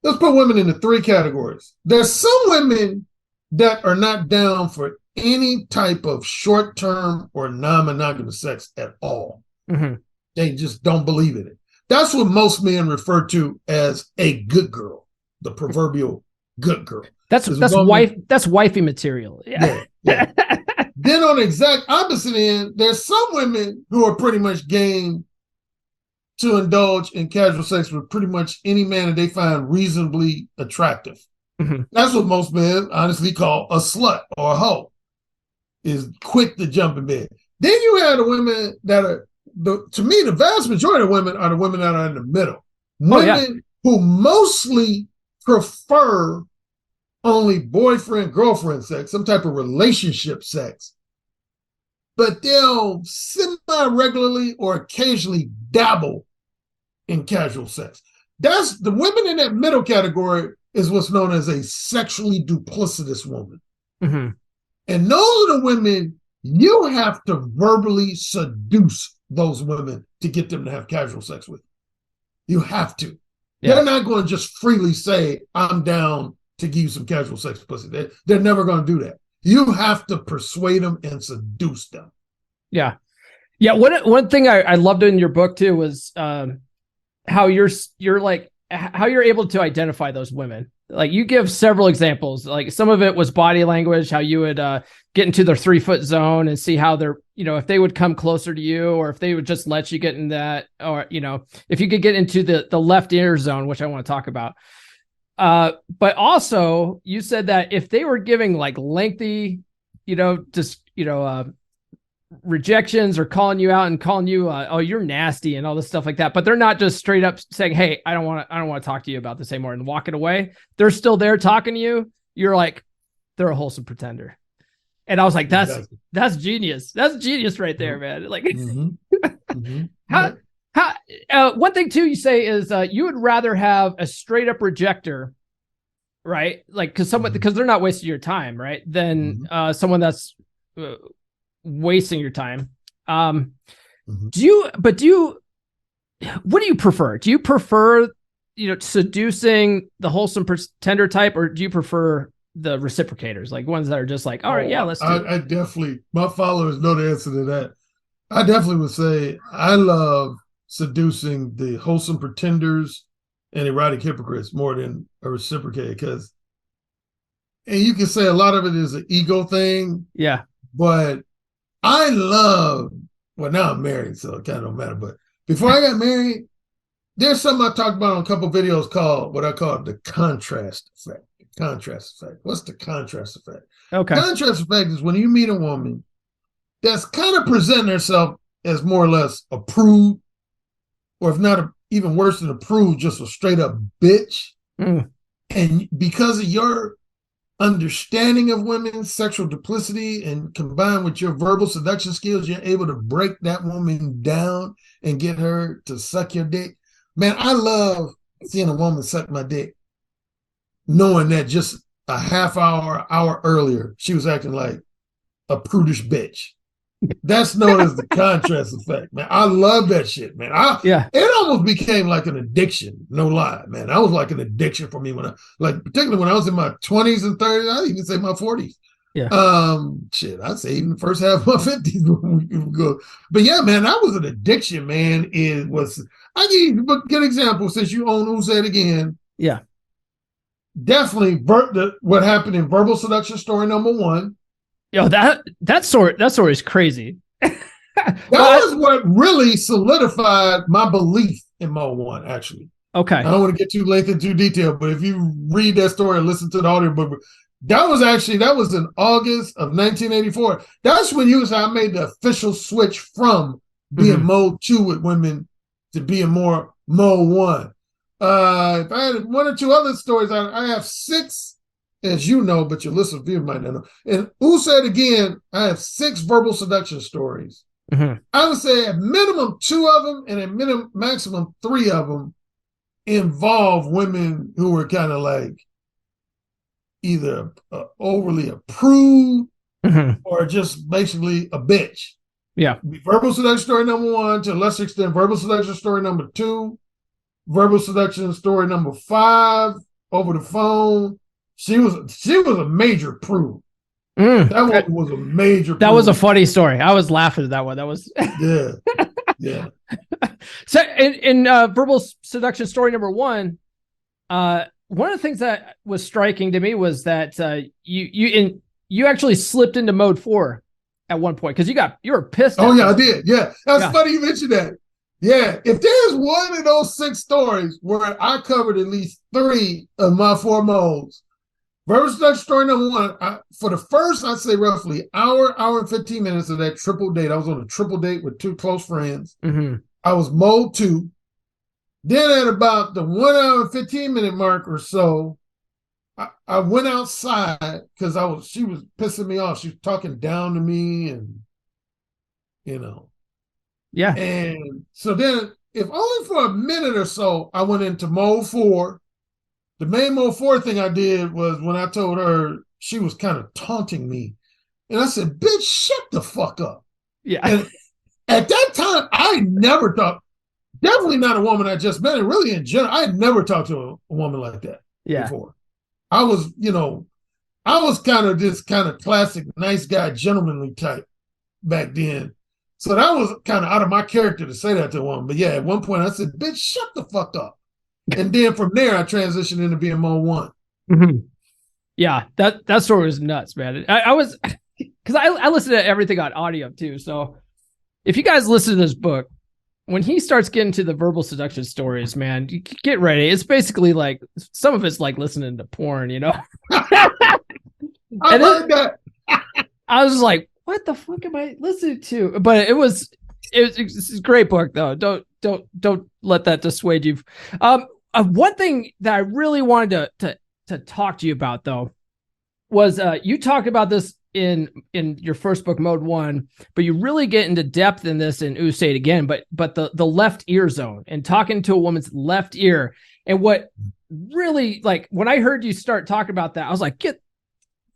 let's put women into 3 categories. There's some women that are not down for any type of short-term or non-monogamous sex at all. They just don't believe in it. That's what most men refer to as a good girl, the proverbial good girl. That's wifey material. Yeah. Then on the exact opposite end, there's some women who are pretty much game to indulge in casual sex with pretty much any man that they find reasonably attractive. That's what most men honestly call a slut or a hoe, is quick to jump in bed. Then you have the women that are, to me, the vast majority of women are the women that are in the middle. Women who mostly prefer only boyfriend-girlfriend sex, some type of relationship sex, but they'll semi-regularly or occasionally dabble in casual sex. That's the women in that middle category is what's known as a sexually duplicitous woman. And those are the women you have to verbally seduce those women to get them to have casual sex with. You have to. They're not going to just freely say, I'm down to give you some casual sex pussy. They're never going to do that. You have to persuade them and seduce them. Yeah. One thing I loved in your book too was how you're like how you're able to identify those women. Like you give several examples. Like some of it was body language, how you would get into their 3-foot zone and see how they're, if they would come closer to you or if they would just let you get in that, or, if you could get into the left ear zone, which I want to talk about. But also you said that if they were giving like lengthy, rejections or calling you out and calling you, oh, you're nasty and all this stuff like that, but they're not just straight up saying, hey, I don't want to talk to you about this anymore and walking away. They're still there talking to you. You're like, they're a wholesome pretender. And I was like, that's genius. That's genius right there, man. Like, one thing too, you say is you would rather have a straight up rejecter, right? Like, because they're not wasting your time, right? Than someone that's wasting your time. What do you prefer? Do you prefer, seducing the wholesome pretender type, or do you prefer the reciprocators, like ones that are just like, all right, let's do it? I definitely, my followers know the answer to that. I definitely would say I love seducing the wholesome pretenders and erotic hypocrites more than a reciprocator, and you can say a lot of it is an ego thing. Yeah. But I love, well, now I'm married, so it kind of don't matter. But before I got married, there's something I talked about on a couple of videos called what I call the contrast effect. What's the contrast effect? Okay. Contrast effect is when you meet a woman that's kind of presenting herself as more or less a prude, or if not even worse than a prude, just a straight up bitch. And because of your understanding of women's sexual duplicity and combined with your verbal seduction skills, you're able to break that woman down and get her to suck your dick. Man, I love seeing a woman suck my dick, knowing that just a half hour earlier, she was acting like a prudish bitch. That's known as the contrast effect, man. I love that shit, man. It almost became like an addiction, no lie, man. That was like an addiction for me particularly when I was in my 20s and 30s, I'd even say my 40s. Yeah. I'd say even the first half of my 50s when we go. But yeah, man, that was an addiction, man. I give you a good example since you own Who Said Again. Yeah. Definitely what happened in Verbal Seduction story number 1. Yo, that story is crazy. That was what really solidified my belief in Mode 1, actually. Okay. I don't want to get too lengthy and too detailed, but if you read that story and listen to the audiobook, that was in August of 1984. That's when I made the official switch from being Mode 2 with women to being more Mode 1. If I had 1 or 2 other stories, I have 6, as you know, but your listeners might not know. And Who Said Again, I have 6 verbal seduction stories. I would say at minimum 2 of them and at maximum 3 of them involve women who were kind of like either overly a prude or just basically a bitch. Yeah. Verbal seduction story number 1, to a lesser extent, verbal seduction story number 2, verbal seduction story number 5, over the phone. She was a major prude. That one was a major prude. That was a funny story. I was laughing at that one. That was yeah. So in verbal seduction story number 1, one of the things that was striking to me was that you actually slipped into Mode 4 at one point because you were pissed. Oh yeah, I did. Yeah, that's funny you mentioned that. Yeah, if there's one of those 6 stories where I covered at least 3 of my 4 modes, verbal seduction story number 1, for the first, I'd say roughly hour and 15 minutes of that triple date. I was on a triple date with 2 close friends. I was Mode 2. Then at about the 1 hour and 15-minute mark or so, I went outside because she was pissing me off. She was talking down to me and, Yeah. And so then, if only for a minute or so, I went into Mode 4. The main Mode 4 thing I did was when I told her she was kind of taunting me. And I said, bitch, shut the fuck up. Yeah. And at that time, I never thought, definitely not a woman I just met, and really in general, I had never talked to a woman like that before. I was kind of this kind of classic nice guy, gentlemanly type back then. So that was kind of out of my character to say that to a woman. But yeah, at one point I said, bitch, shut the fuck up. And then from there, I transitioned into being Mode 1. Yeah, that story was nuts, man. I was, because I listened to everything on audio too. So if you guys listen to this book, when he starts getting to the verbal seduction stories, man, you get ready. It's basically like, some of it's like listening to porn, I heard that. I was like, what the fuck am I listening to? But it's a great book though. Don't let that dissuade you. One thing that I really wanted to talk to you about though was you talked about this in your first book, Mode 1, but you really get into depth in this in Who Say It Again. But the left ear zone and talking to a woman's left ear, and what really, like, when I heard you start talking about that, I was like,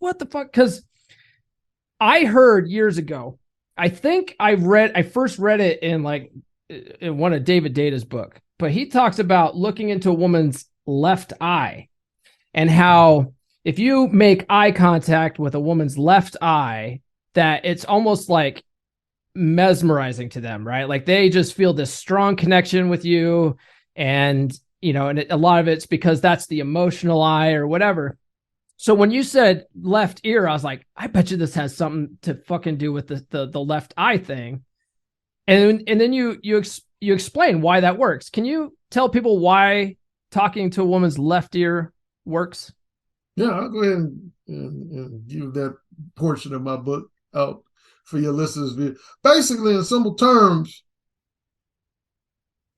what the fuck? Because I heard years ago, I think I first read it in one of David Data's book, but he talks about looking into a woman's left eye and how if you make eye contact with a woman's left eye, that it's almost like mesmerizing to them, right? Like they just feel this strong connection with you. And, a lot of it's because that's the emotional eye or whatever. So when you said left ear, I was like, I bet you this has something to fucking do with the left eye thing. And then you explain why that works. Can you tell people why talking to a woman's left ear works? Yeah, I'll go ahead and give that portion of my book out for your listeners. Basically, in simple terms,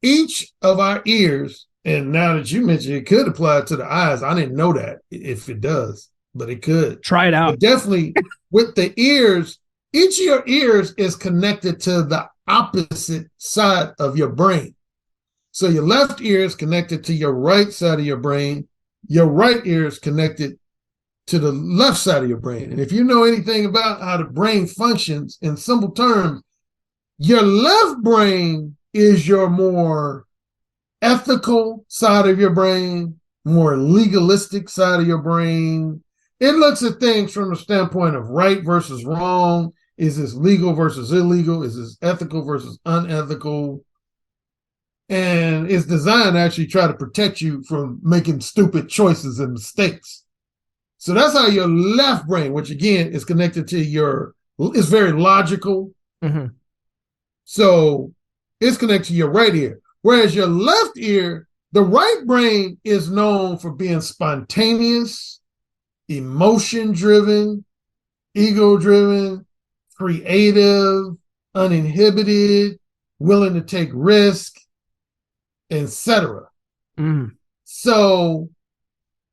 each of our ears, and now that you mentioned it could apply to the eyes, I didn't know that if it does, but it could. Try it out. But definitely with the ears, each of your ears is connected to the opposite side of your brain. So your left ear is connected to your right side of your brain. Your right ear is connected to the left side of your brain. And if you know anything about how the brain functions in simple terms, your left brain is your more ethical side of your brain, more legalistic side of your brain. It looks at things from the standpoint of right versus wrong. Is this legal versus illegal? Is this ethical versus unethical? And it's designed to actually try to protect you from making stupid choices and mistakes. So that's how your left brain, which again is connected to it's very logical. Mm-hmm. So it's connected to your right ear. Whereas your left ear, the right brain is known for being spontaneous, emotion-driven, ego-driven, creative, uninhibited, willing to take risk, etc. Mm. So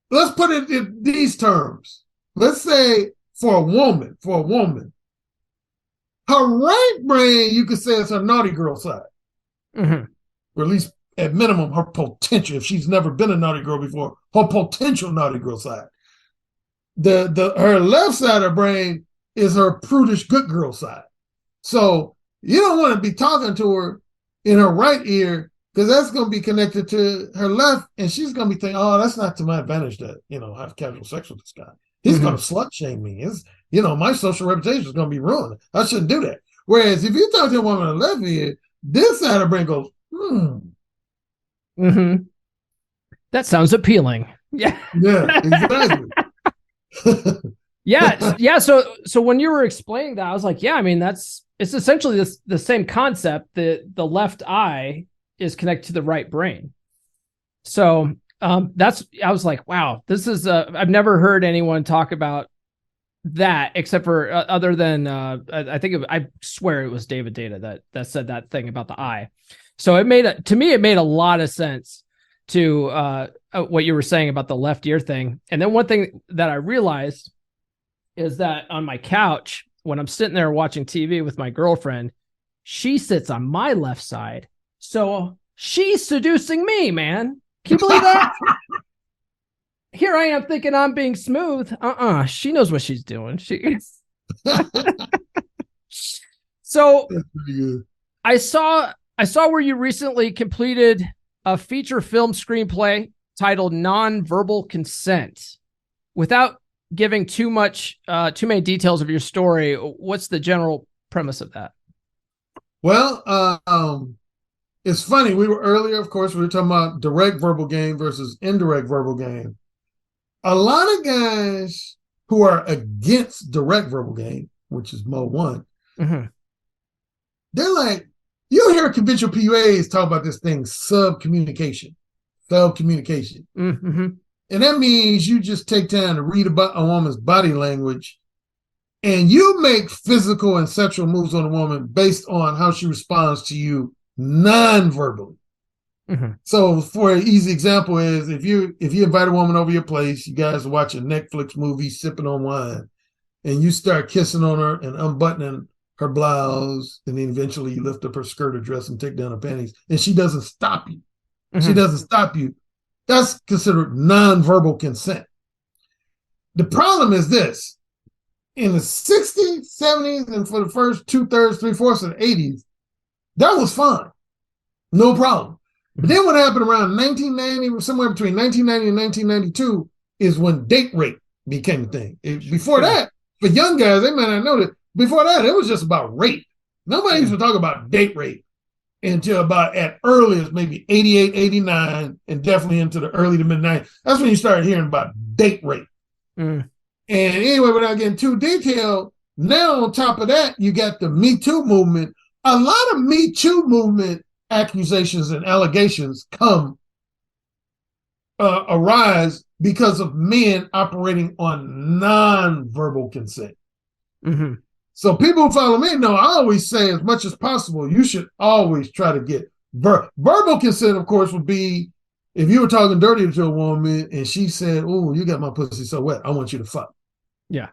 let's put it in these terms. Let's say for a woman, her right brain, you could say it's her naughty girl side. Mm-hmm. Or at least at minimum, her potential. If she's never been a naughty girl before, her potential naughty girl side. Her left side of her brain is her prudish good girl side. So you don't want to be talking to her in her right ear, because that's going to be connected to her left, and she's going to be thinking, oh, that's not to my advantage to, have casual sex with this guy. He's going to slut shame me. My social reputation is going to be ruined. I shouldn't do that. Whereas if you talk to a woman on the left ear, this side of her brain goes, Mm-hmm. That sounds appealing. Yeah. Yeah, exactly. Yeah. So when you were explaining that, I was like, yeah, I mean, it's essentially the same concept. The left eye is connected to the right brain. So I was like, wow, this is I've never heard anyone talk about that except for other than I swear it was David Data that said that thing about the eye. So it made a lot of sense to what you were saying about the left ear thing. And then one thing that I realized is that on my couch, when I'm sitting there watching TV with my girlfriend, she sits on my left side. So she's seducing me, man. Can you believe that? Here I am thinking I'm being smooth. She knows what she's doing. So I saw where you recently completed a feature film screenplay titled Non-Verbal Consent. Without giving too many details of your story, what's the general premise of that? Well, it's funny. We were talking about direct verbal game versus indirect verbal game. A lot of guys who are against direct verbal game, which is mode 1, mm-hmm. they're like, you hear conventional PUAs talk about this thing, sub-communication. Mm-hmm. And that means you just take time to read about a woman's body language and you make physical and sexual moves on a woman based on how she responds to you non-verbally. Mm-hmm. So for an easy example is if you invite a woman over your place, you guys are watching Netflix movie, sipping on wine, and you start kissing on her and unbuttoning her blouse, and then eventually you lift up her skirt or dress and take down her panties, and she doesn't stop you. Mm-hmm. That's considered non-verbal consent. The problem is this. In the 60s, 70s, and for the first 2/3, 3/4 of the 80s, that was fine. No problem. But then what happened around 1990, somewhere between 1990 and 1992, is when date rape became a thing. Before that, for young guys, they might not know that. Before that, it was just about rape. Nobody used to talk about date rape until about at earliest, maybe 88, 89, and definitely into the early to mid-90s. That's when you started hearing about date rape. Mm. And anyway, without getting too detailed, now on top of that, you got the Me Too movement. A lot of Me Too movement accusations and allegations arise because of men operating on non-verbal consent. Mm-hmm. So people who follow me know I always say as much as possible, you should always try to get verbal consent, of course, would be if you were talking dirty to a woman and she said, oh, you got my pussy so wet, I want you to fuck. Yeah.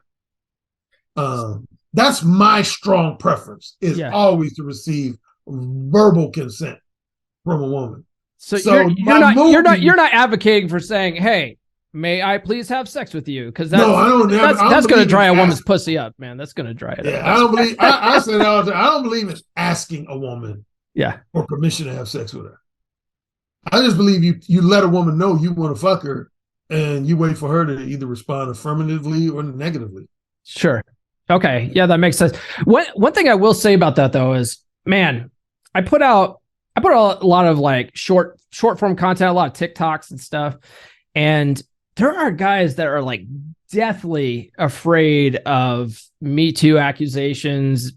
That's my strong preference, is always to receive verbal consent from a woman. So you're not advocating for saying, hey, may I please have sex with you? Because No, I don't. I don't that's going to believe dry in a woman's asking. pussy up, man. That's going to dry it Yeah, up. I don't believe. I say that all the time. I don't believe in asking a woman Yeah. for permission to have sex with her. I just believe you let a woman know you want to fuck her, and you wait for her to either respond affirmatively or negatively. Sure. Okay. Yeah, that makes sense. One thing I will say about that though is, man, I put out a lot of like short form content, a lot of TikToks and stuff, and there are guys that are like deathly afraid of Me Too accusations,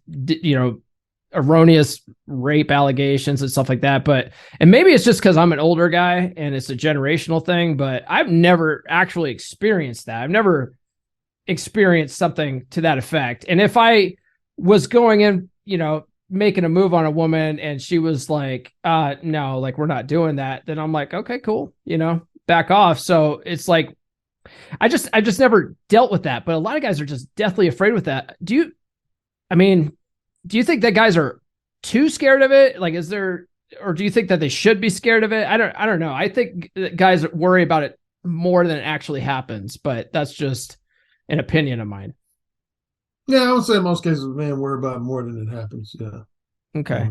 erroneous rape allegations and stuff like that. And maybe it's just because I'm an older guy and it's a generational thing, but I've never actually experienced that. I've never experienced something to that effect. And if I was going in, making a move on a woman and she was like, no, like we're not doing that, then I'm like, okay, cool, back off. So it's like, I just never dealt with that, but a lot of guys are just deathly afraid with that. Do you think that guys are too scared of it? Like, or do you think that they should be scared of it? I don't know. I think that guys worry about it more than it actually happens, but that's just an opinion of mine. Yeah, I would say in most cases, men worry about it more than it happens. Yeah. Okay.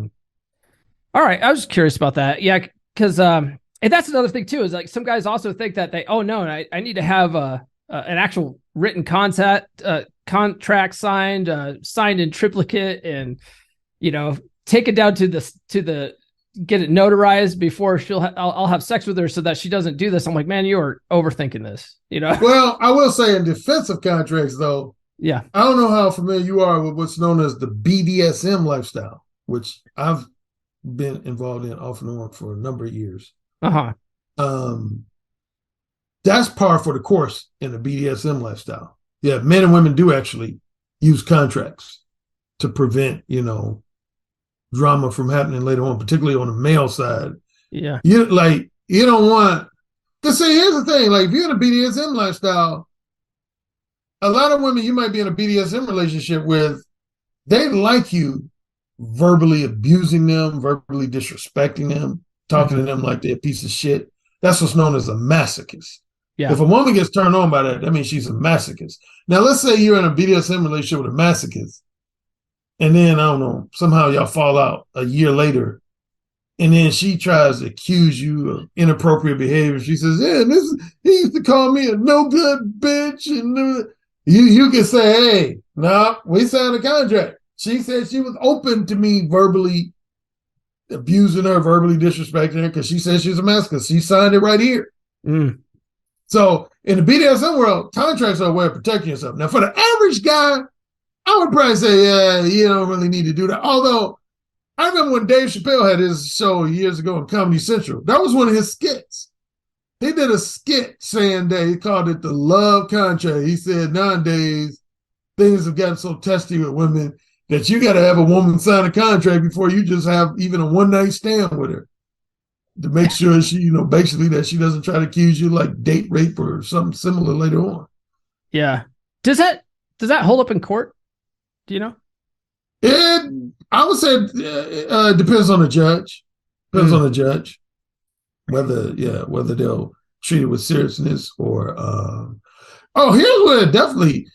All right. I was curious about that. Yeah. Cause, and that's another thing too, is like some guys also think that I need to have an actual written contract signed in triplicate and, take it down to the get it notarized before I'll have sex with her so that she doesn't do this. I'm like, man, you are overthinking this, Well, I will say in defense of contracts though, yeah. I don't know how familiar you are with what's known as the BDSM lifestyle, which I've been involved in off and on for a number of years. Uh-huh. That's par for the course in the BDSM lifestyle. Yeah, men and women do actually use contracts to prevent, drama from happening later on, particularly on the male side. Yeah. You don't want to say, here's the thing, like if you're in a BDSM lifestyle, a lot of women you might be in a BDSM relationship with, they like you verbally abusing them, verbally disrespecting them, talking to them like they're a piece of shit. That's what's known as a masochist. Yeah. If a woman gets turned on by that means she's a masochist. Now, let's say you're in a BDSM relationship with a masochist, and then, I don't know, somehow y'all fall out a year later, and then she tries to accuse you of inappropriate behavior. She says, yeah, he used to call me a no good bitch. And you can say, hey, no, we signed a contract. She said she was open to me verbally abusing her, verbally disrespecting her, because she said she's a masochist. She signed it right here. So in the BDSM world, contracts are a way of protecting yourself. Now, for the average guy, I would probably say, yeah, you don't really need to do that. Although, I remember when Dave Chappelle had his show years ago on Comedy Central. That was one of his skits. He did a skit saying that he called it the love contract. He said nowadays, things have gotten so testy with women that you got to have a woman sign a contract before you just have even a one-night stand with her to make sure she, basically that she doesn't try to accuse you like date rape or something similar later on. Yeah. Does that hold up in court? Do you know? I would say it depends on the judge. Depends on the judge whether they'll treat it with seriousness or. Here's where definitely.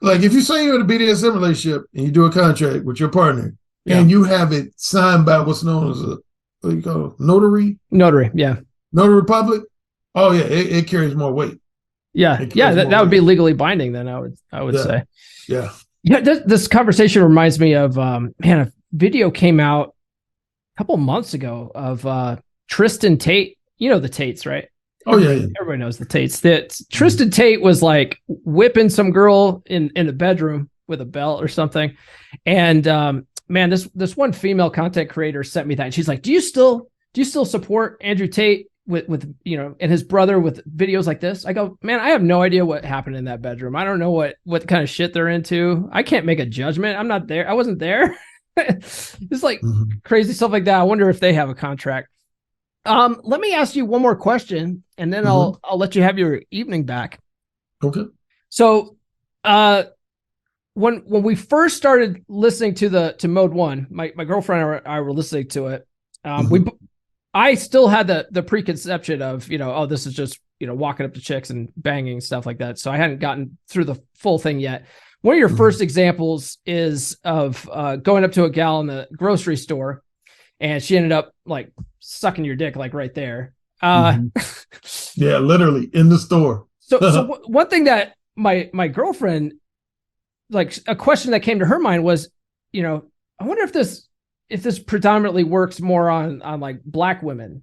Like if you say you're in a BDSM relationship and you do a contract with your partner and you have it signed by what's known as what do you call it? Notary, yeah. Notary public. Oh yeah, it carries more weight. Yeah. That would be legally binding then, I would say. Yeah. Yeah. This conversation reminds me of, a video came out a couple months ago of Tristan Tate. You know the Tates, right? Oh, yeah. Everybody knows the Tates. That Tristan Tate was like whipping some girl in the bedroom with a belt or something. And man, this one female content creator sent me that. And she's like, do you still support Andrew Tate with and his brother with videos like this? I go, man, I have no idea what happened in that bedroom. I don't know what kind of shit they're into. I can't make a judgment. I'm not there. I wasn't there. It's like crazy stuff like that. I wonder if they have a contract. Let me ask you one more question, and then I'll let you have your evening back. Okay. So, when we first started listening to Mode 1, my girlfriend and I were listening to it. I still had the preconception of, this is just walking up to chicks and banging and stuff like that. So I hadn't gotten through the full thing yet. One of your first examples is of going up to a gal in the grocery store, and she ended up like sucking your dick, like right there. Yeah, literally in the store. So one thing that my girlfriend, like a question that came to her mind was, I wonder if this predominantly works more on like Black women,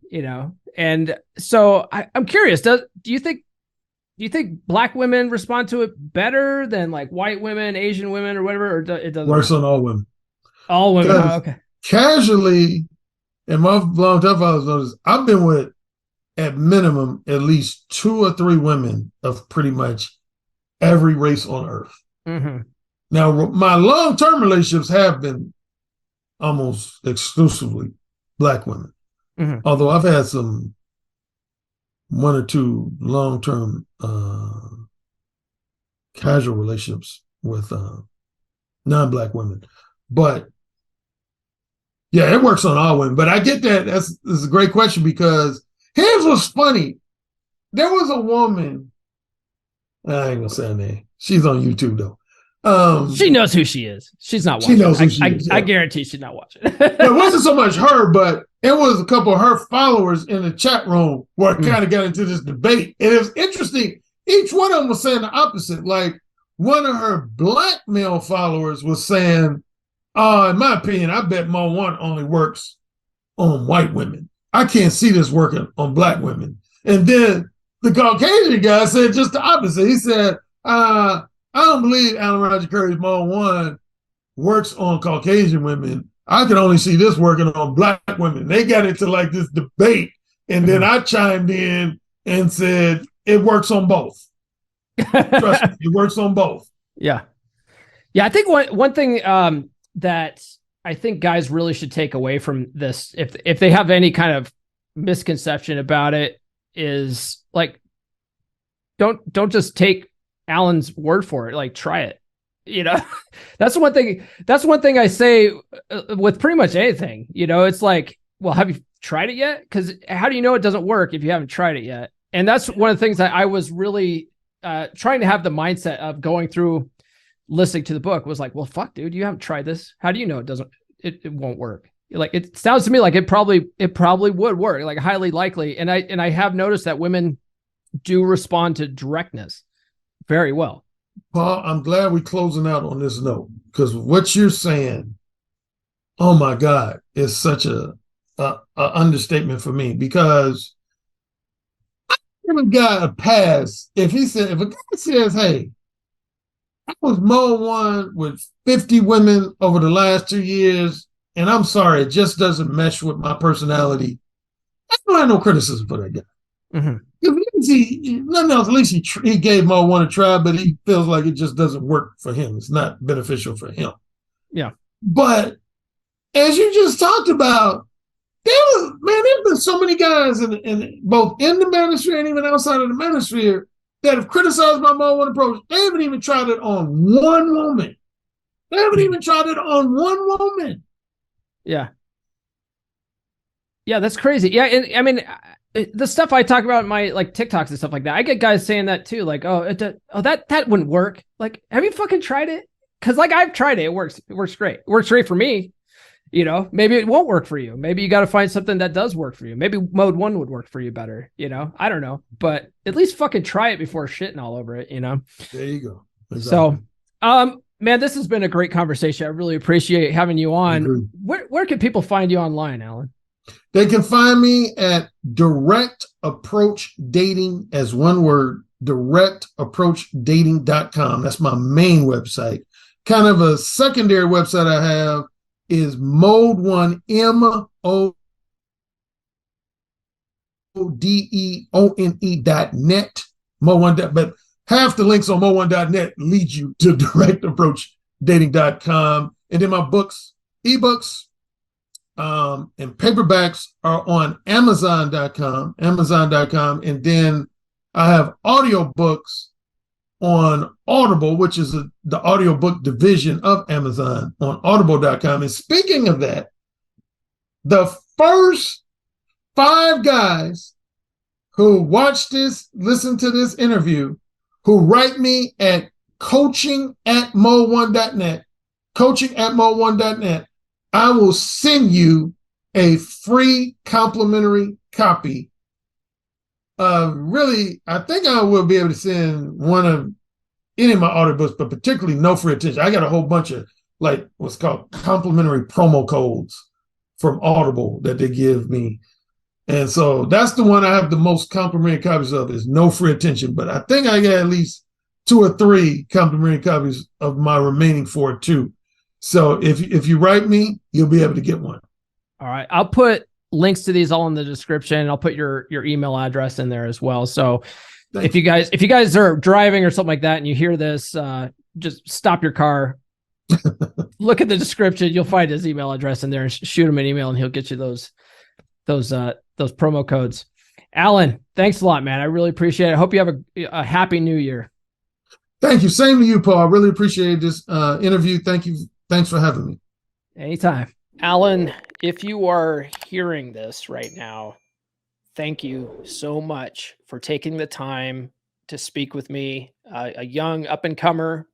and so I'm curious, do you think Black women respond to it better than like white women, Asian women, or whatever, or it doesn't works on all women? All women. Oh, okay. Casually, in my long time I was noticed, I've been with at minimum at least 2 or 3 women of pretty much every race on earth. Mm-hmm. Now, my long-term relationships have been almost exclusively Black women. Mm-hmm. Although I've had some 1 or 2 long-term casual relationships with non-Black women. But yeah, it works on all women. But I get that. That's a great question, because here's what's funny. There was a woman, I ain't gonna say her name. She's on YouTube though. She knows who she is. She's not watching. She knows who she is. I guarantee she's not watching. It wasn't so much her, but it was a couple of her followers in the chat room where I kind of got into this debate. And it was interesting. Each one of them was saying the opposite. Like, one of her Black male followers was saying, in my opinion, I bet Mo One only works on white women. I can't see this working on Black women. And then the Caucasian guy said just the opposite. He said, I don't believe Alan Roger Currie's Mo One works on Caucasian women. I can only see this working on Black women. They got into like this debate. And then I chimed in and said, it works on both. Trust me, it works on both. Yeah. Yeah. I think one thing that I think guys really should take away from this, if they have any kind of misconception about it, is like, don't just take Alan's word for it. Like, try it. That's one thing I say with pretty much anything. It's like, well, have you tried it yet? Because how do you know it doesn't work if you haven't tried it yet? And that's one of the things that I was really trying to have the mindset of going through listening to the book, was like, well, fuck, dude, you haven't tried this. How do you know it won't work? Like, it sounds to me like it probably would work, like highly likely. And I have noticed that women do respond to directness very well. Paul, I'm glad we're closing out on this note, because what you're saying, oh my God, is such a understatement for me, because I give a guy a pass if a guy says, hey, I was Mo One with 50 women over the last 2 years, and I'm sorry, it just doesn't mesh with my personality. I don't have no criticism for that guy. Mm-hmm. Nothing else, at least he gave Mo One a try, but he feels like it just doesn't work for him. It's not beneficial for him. Yeah. But as you just talked about, there's been so many guys in both in the manosphere and even outside of the manosphere that have criticized my Mo One approach. They haven't even tried it on one woman. Yeah. Yeah, that's crazy. Yeah, and I mean, the stuff I talk about in my like TikToks and stuff like that, I get guys saying that too, like, that wouldn't work. Like, have you fucking tried it? Because like, I've tried it. It works great. It works great for me. Maybe it won't work for you. Maybe you got to find something that does work for you. Maybe mode 1 would work for you better. I don't know, but at least fucking try it before shitting all over it. There you go. Exactly. So, man, this has been a great conversation. I really appreciate having you on. Where can people find you online, Alan? They can find me at Direct Approach Dating, as one word, directapproachdating.com. That's my main website. Kind of a secondary website I have is Mode One, MODEONE.net. Mode1. But half the links on Mode1.net lead you to directapproachdating.com. And then my books, ebooks, and paperbacks are on Amazon.com. And then I have audiobooks on Audible, which is the audiobook division of Amazon, on audible.com. And speaking of that, the first 5 guys who watch this, listen to this interview, who write me at coaching@mo1.net, coaching@mo1.net, I will send you a free complimentary copy. Really, I think I will be able to send one of any of my audiobooks, but particularly No Free Attention. I got a whole bunch of like what's called complimentary promo codes from Audible that they give me. And so that's the one I have the most complimentary copies of is No Free Attention. But I think I got at least 2 or 3 complimentary copies of my remaining 4 too. So if you write me, you'll be able to get one. All right. I'll put links to these all in the description. I'll put your email address in there as well. So if you guys are driving or something like that and you hear this, just stop your car, look at the description. You'll find his email address in there and shoot him an email and he'll get you those promo codes. Alan, thanks a lot, man. I really appreciate it. I hope you have a happy new year. Thank you. Same to you, Paul. I really appreciate this interview. Thank you. Thanks for having me. Anytime. Alan, if you are hearing this right now, thank you so much for taking the time to speak with me, a young up-and-comer,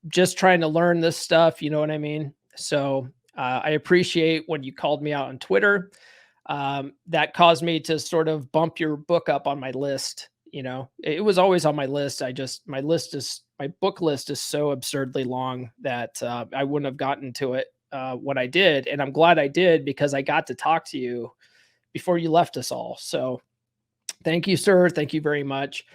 just trying to learn this stuff, you know what I mean? So I appreciate when you called me out on Twitter. That caused me to sort of bump your book up on my list. You know, it was always on my list. My book list is so absurdly long that I wouldn't have gotten to it when I did. And I'm glad I did because I got to talk to you before you left us all. So thank you, sir. Thank you very much.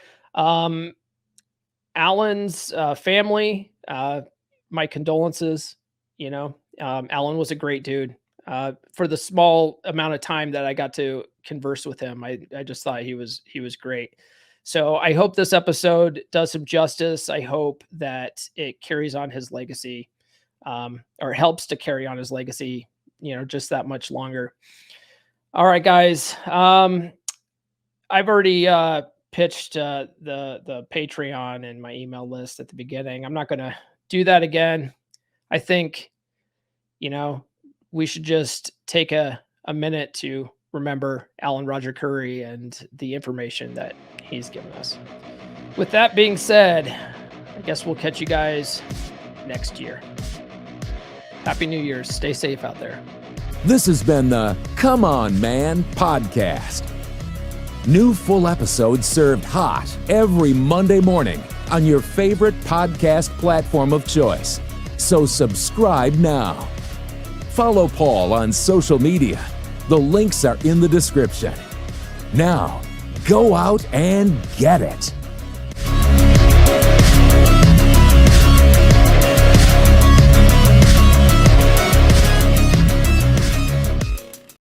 Alan's family, my condolences. You know, Alan was a great dude. For the small amount of time that I got to converse with him, I just thought he was great. So I hope this episode does him justice. I hope that it carries on his legacy, or helps to carry on his legacy, you know, just that much longer. All right, guys. I've already pitched the Patreon and my email list at the beginning. I'm not going to do that again. I think, you know, we should just take a minute to remember Alan Roger Currie and the information that he's given us. With that being said, I guess we'll catch you guys next year. Happy New Year's. Stay safe out there. This has been the Come On Man podcast. New full episodes served hot every Monday morning on your favorite podcast platform of choice. So subscribe now. Follow Paul on social media. The links are in the description. Now, go out and get it.